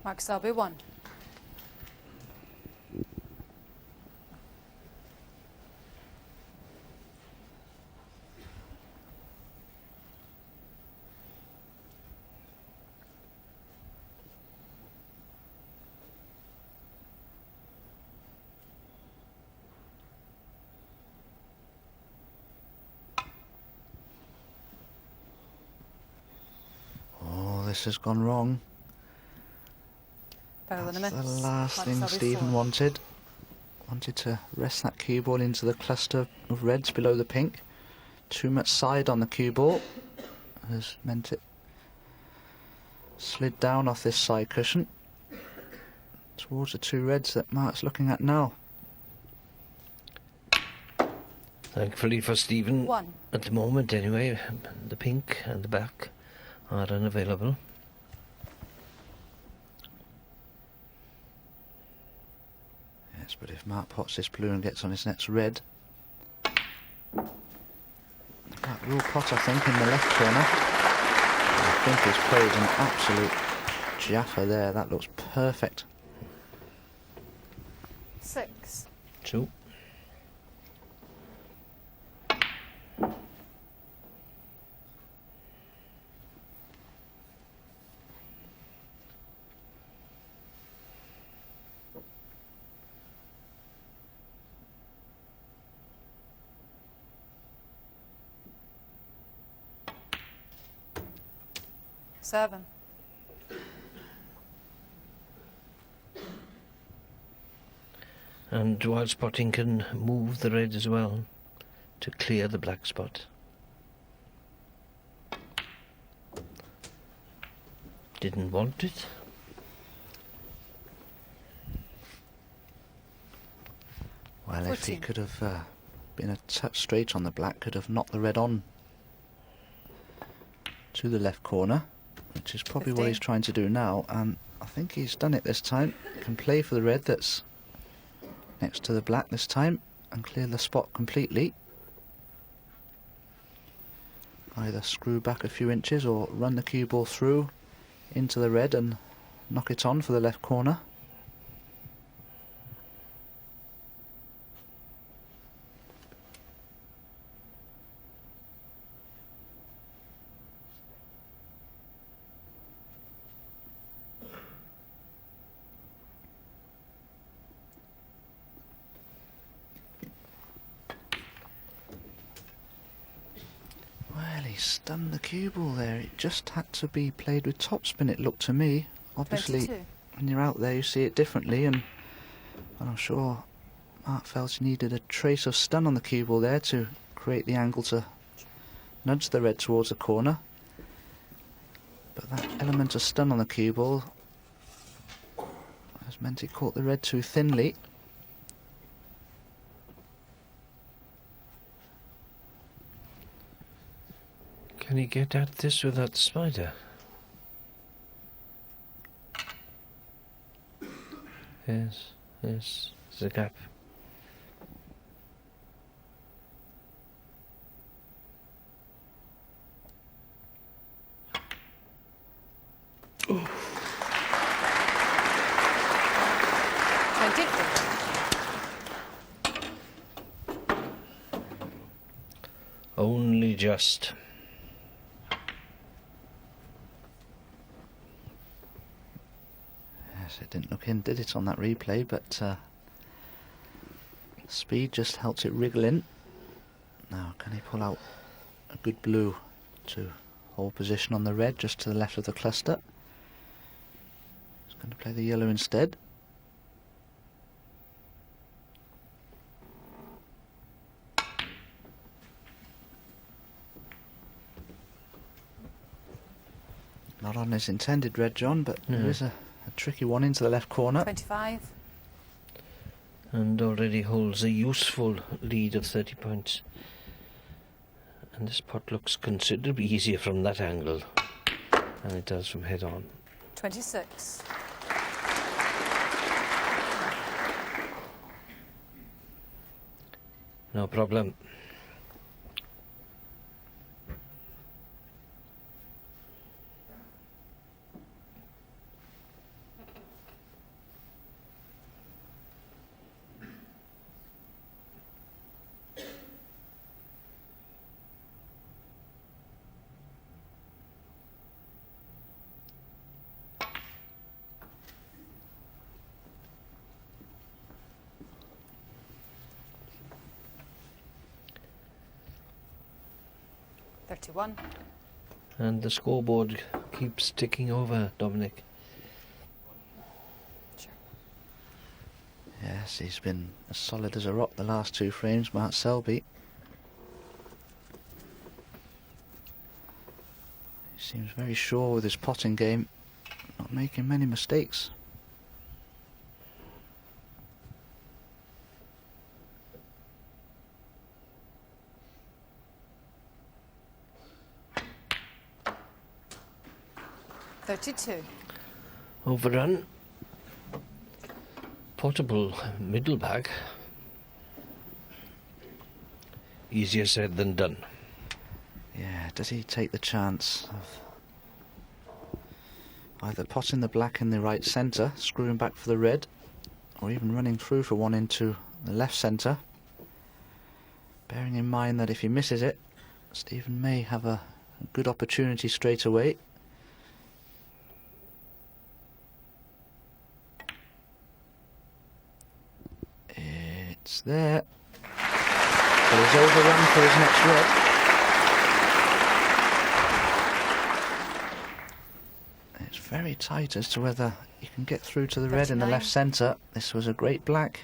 Mark Selby 1. Oh, this has gone wrong. Better than a That's miss. the last Mark thing Selby Stephen 4. wanted. Wanted to rest that cue ball into the cluster of reds below the pink. Too much side on the cue ball has meant it slid down off this side cushion towards the 2 reds that Mark's looking at now. Thankfully for Stephen, 1. at the moment anyway, the pink and the black are unavailable. Yes, but if Mark pots this blue and gets on his next red, that will pot, I think, in the left corner. I think he's played an absolute jaffa there. That looks perfect. 6. 2. Seven. And while spotting can move the red as well to clear the black spot. Didn't want it. Well, if he 14. could have been a touch straight on the black, could have knocked the red on to the left corner, which is probably what 15. he's trying to do now, and I think he's done it this time. Can play for the red that's next to the black this time and clear the spot completely. Either screw back a few inches or run the cue ball through into the red and knock it on for the left corner. Well, he stunned the cue ball there. It just had to be played with topspin, it looked to me. Obviously, 22. when you're out there, you see it differently, and I'm sure Mark felt he needed a trace of stun on the cue ball there to create the angle to nudge the red towards the corner. But that element of stun on the cue ball has meant he caught the red too thinly. Can he get at this without the spider? Yes, yes, there's a gap. Only just. Yes, it didn't look in, did it, on that replay, but speed just helps it wriggle in. Now, can he pull out a good blue to hold position on the red just to the left of the cluster? He's going to play the yellow instead. Not on his intended red, John, but there is a tricky one into the left corner. 25. And already holds a useful lead of 30 points. And this pot looks considerably easier from that angle than it does from head on. 26. No problem. And the scoreboard keeps ticking over, Dominic. Sure. Yes, he's been as solid as a rock the last two frames, Mark Selby. He seems very sure with his potting game, not making many mistakes. Overrun. Portable middle bag. Easier said than done. Yeah, does he take the chance of either potting the black in the right centre, screwing back for the red, or even running through for one into the left centre? Bearing in mind that if he misses it, Stephen may have a good opportunity straight away. It's there. But he's overrun for his next red. It's very tight as to whether you can get through to the red in the left centre. This was a great black.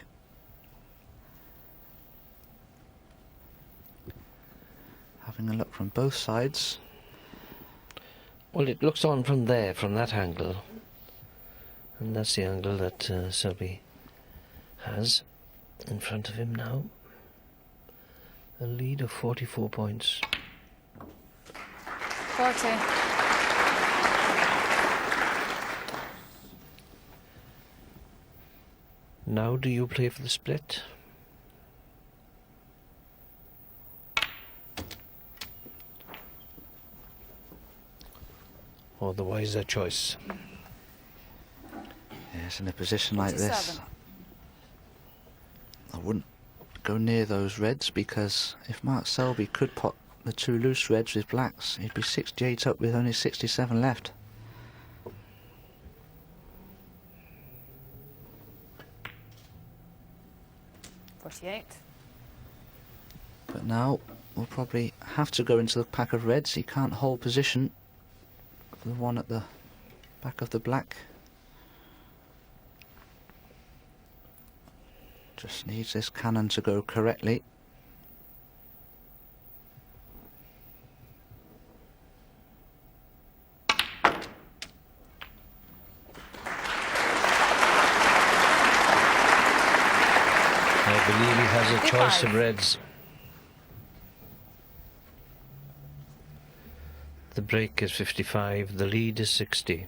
Having a look from both sides. Well, it looks on from there, from that angle. And that's the angle that Selby has in front of him now. A lead of 44 points. 40. Now do you play for the split? Or the wiser choice? Yes, in a position like this, 47. I wouldn't go near those reds, because if Mark Selby could pot the two loose reds with blacks, he'd be 68 up with only 67 left. But now we'll probably have to go into the pack of reds. He can't hold position for the one at the back of the black. Just needs this cannon to go correctly. I believe he has a choice of reds. The break is 55, the lead is 60.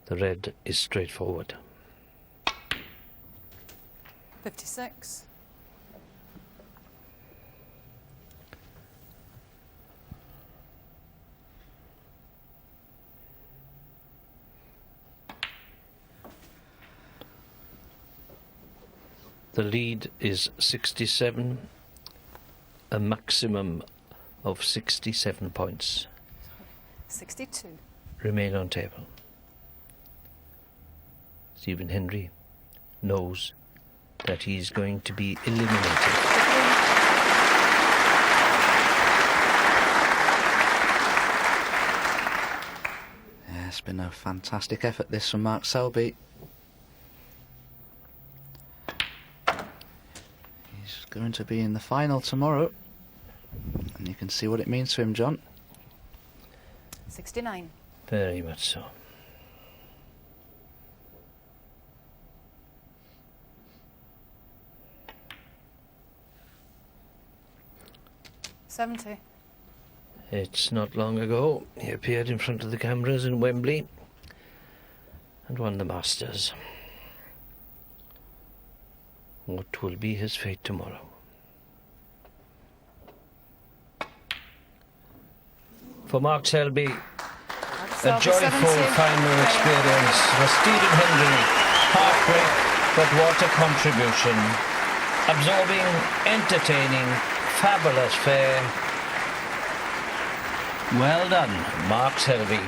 The red is straightforward. 56. The lead is 67, a maximum of 67 points 62. remain on table. Stephen Hendry knows that he's going to be eliminated. Yeah, it's been a fantastic effort this from Mark Selby. He's going to be in the final tomorrow, and you can see what it means to him, John. 69. Very much so. $70. It's not long ago he appeared in front of the cameras in Wembley and won the Masters. What will be his fate tomorrow? For Mark Selby, a joyful final experience for Stephen Hendry. Heartbreak, but what a contribution. Absorbing, entertaining, fabulous fare. Well done, Mark Selby.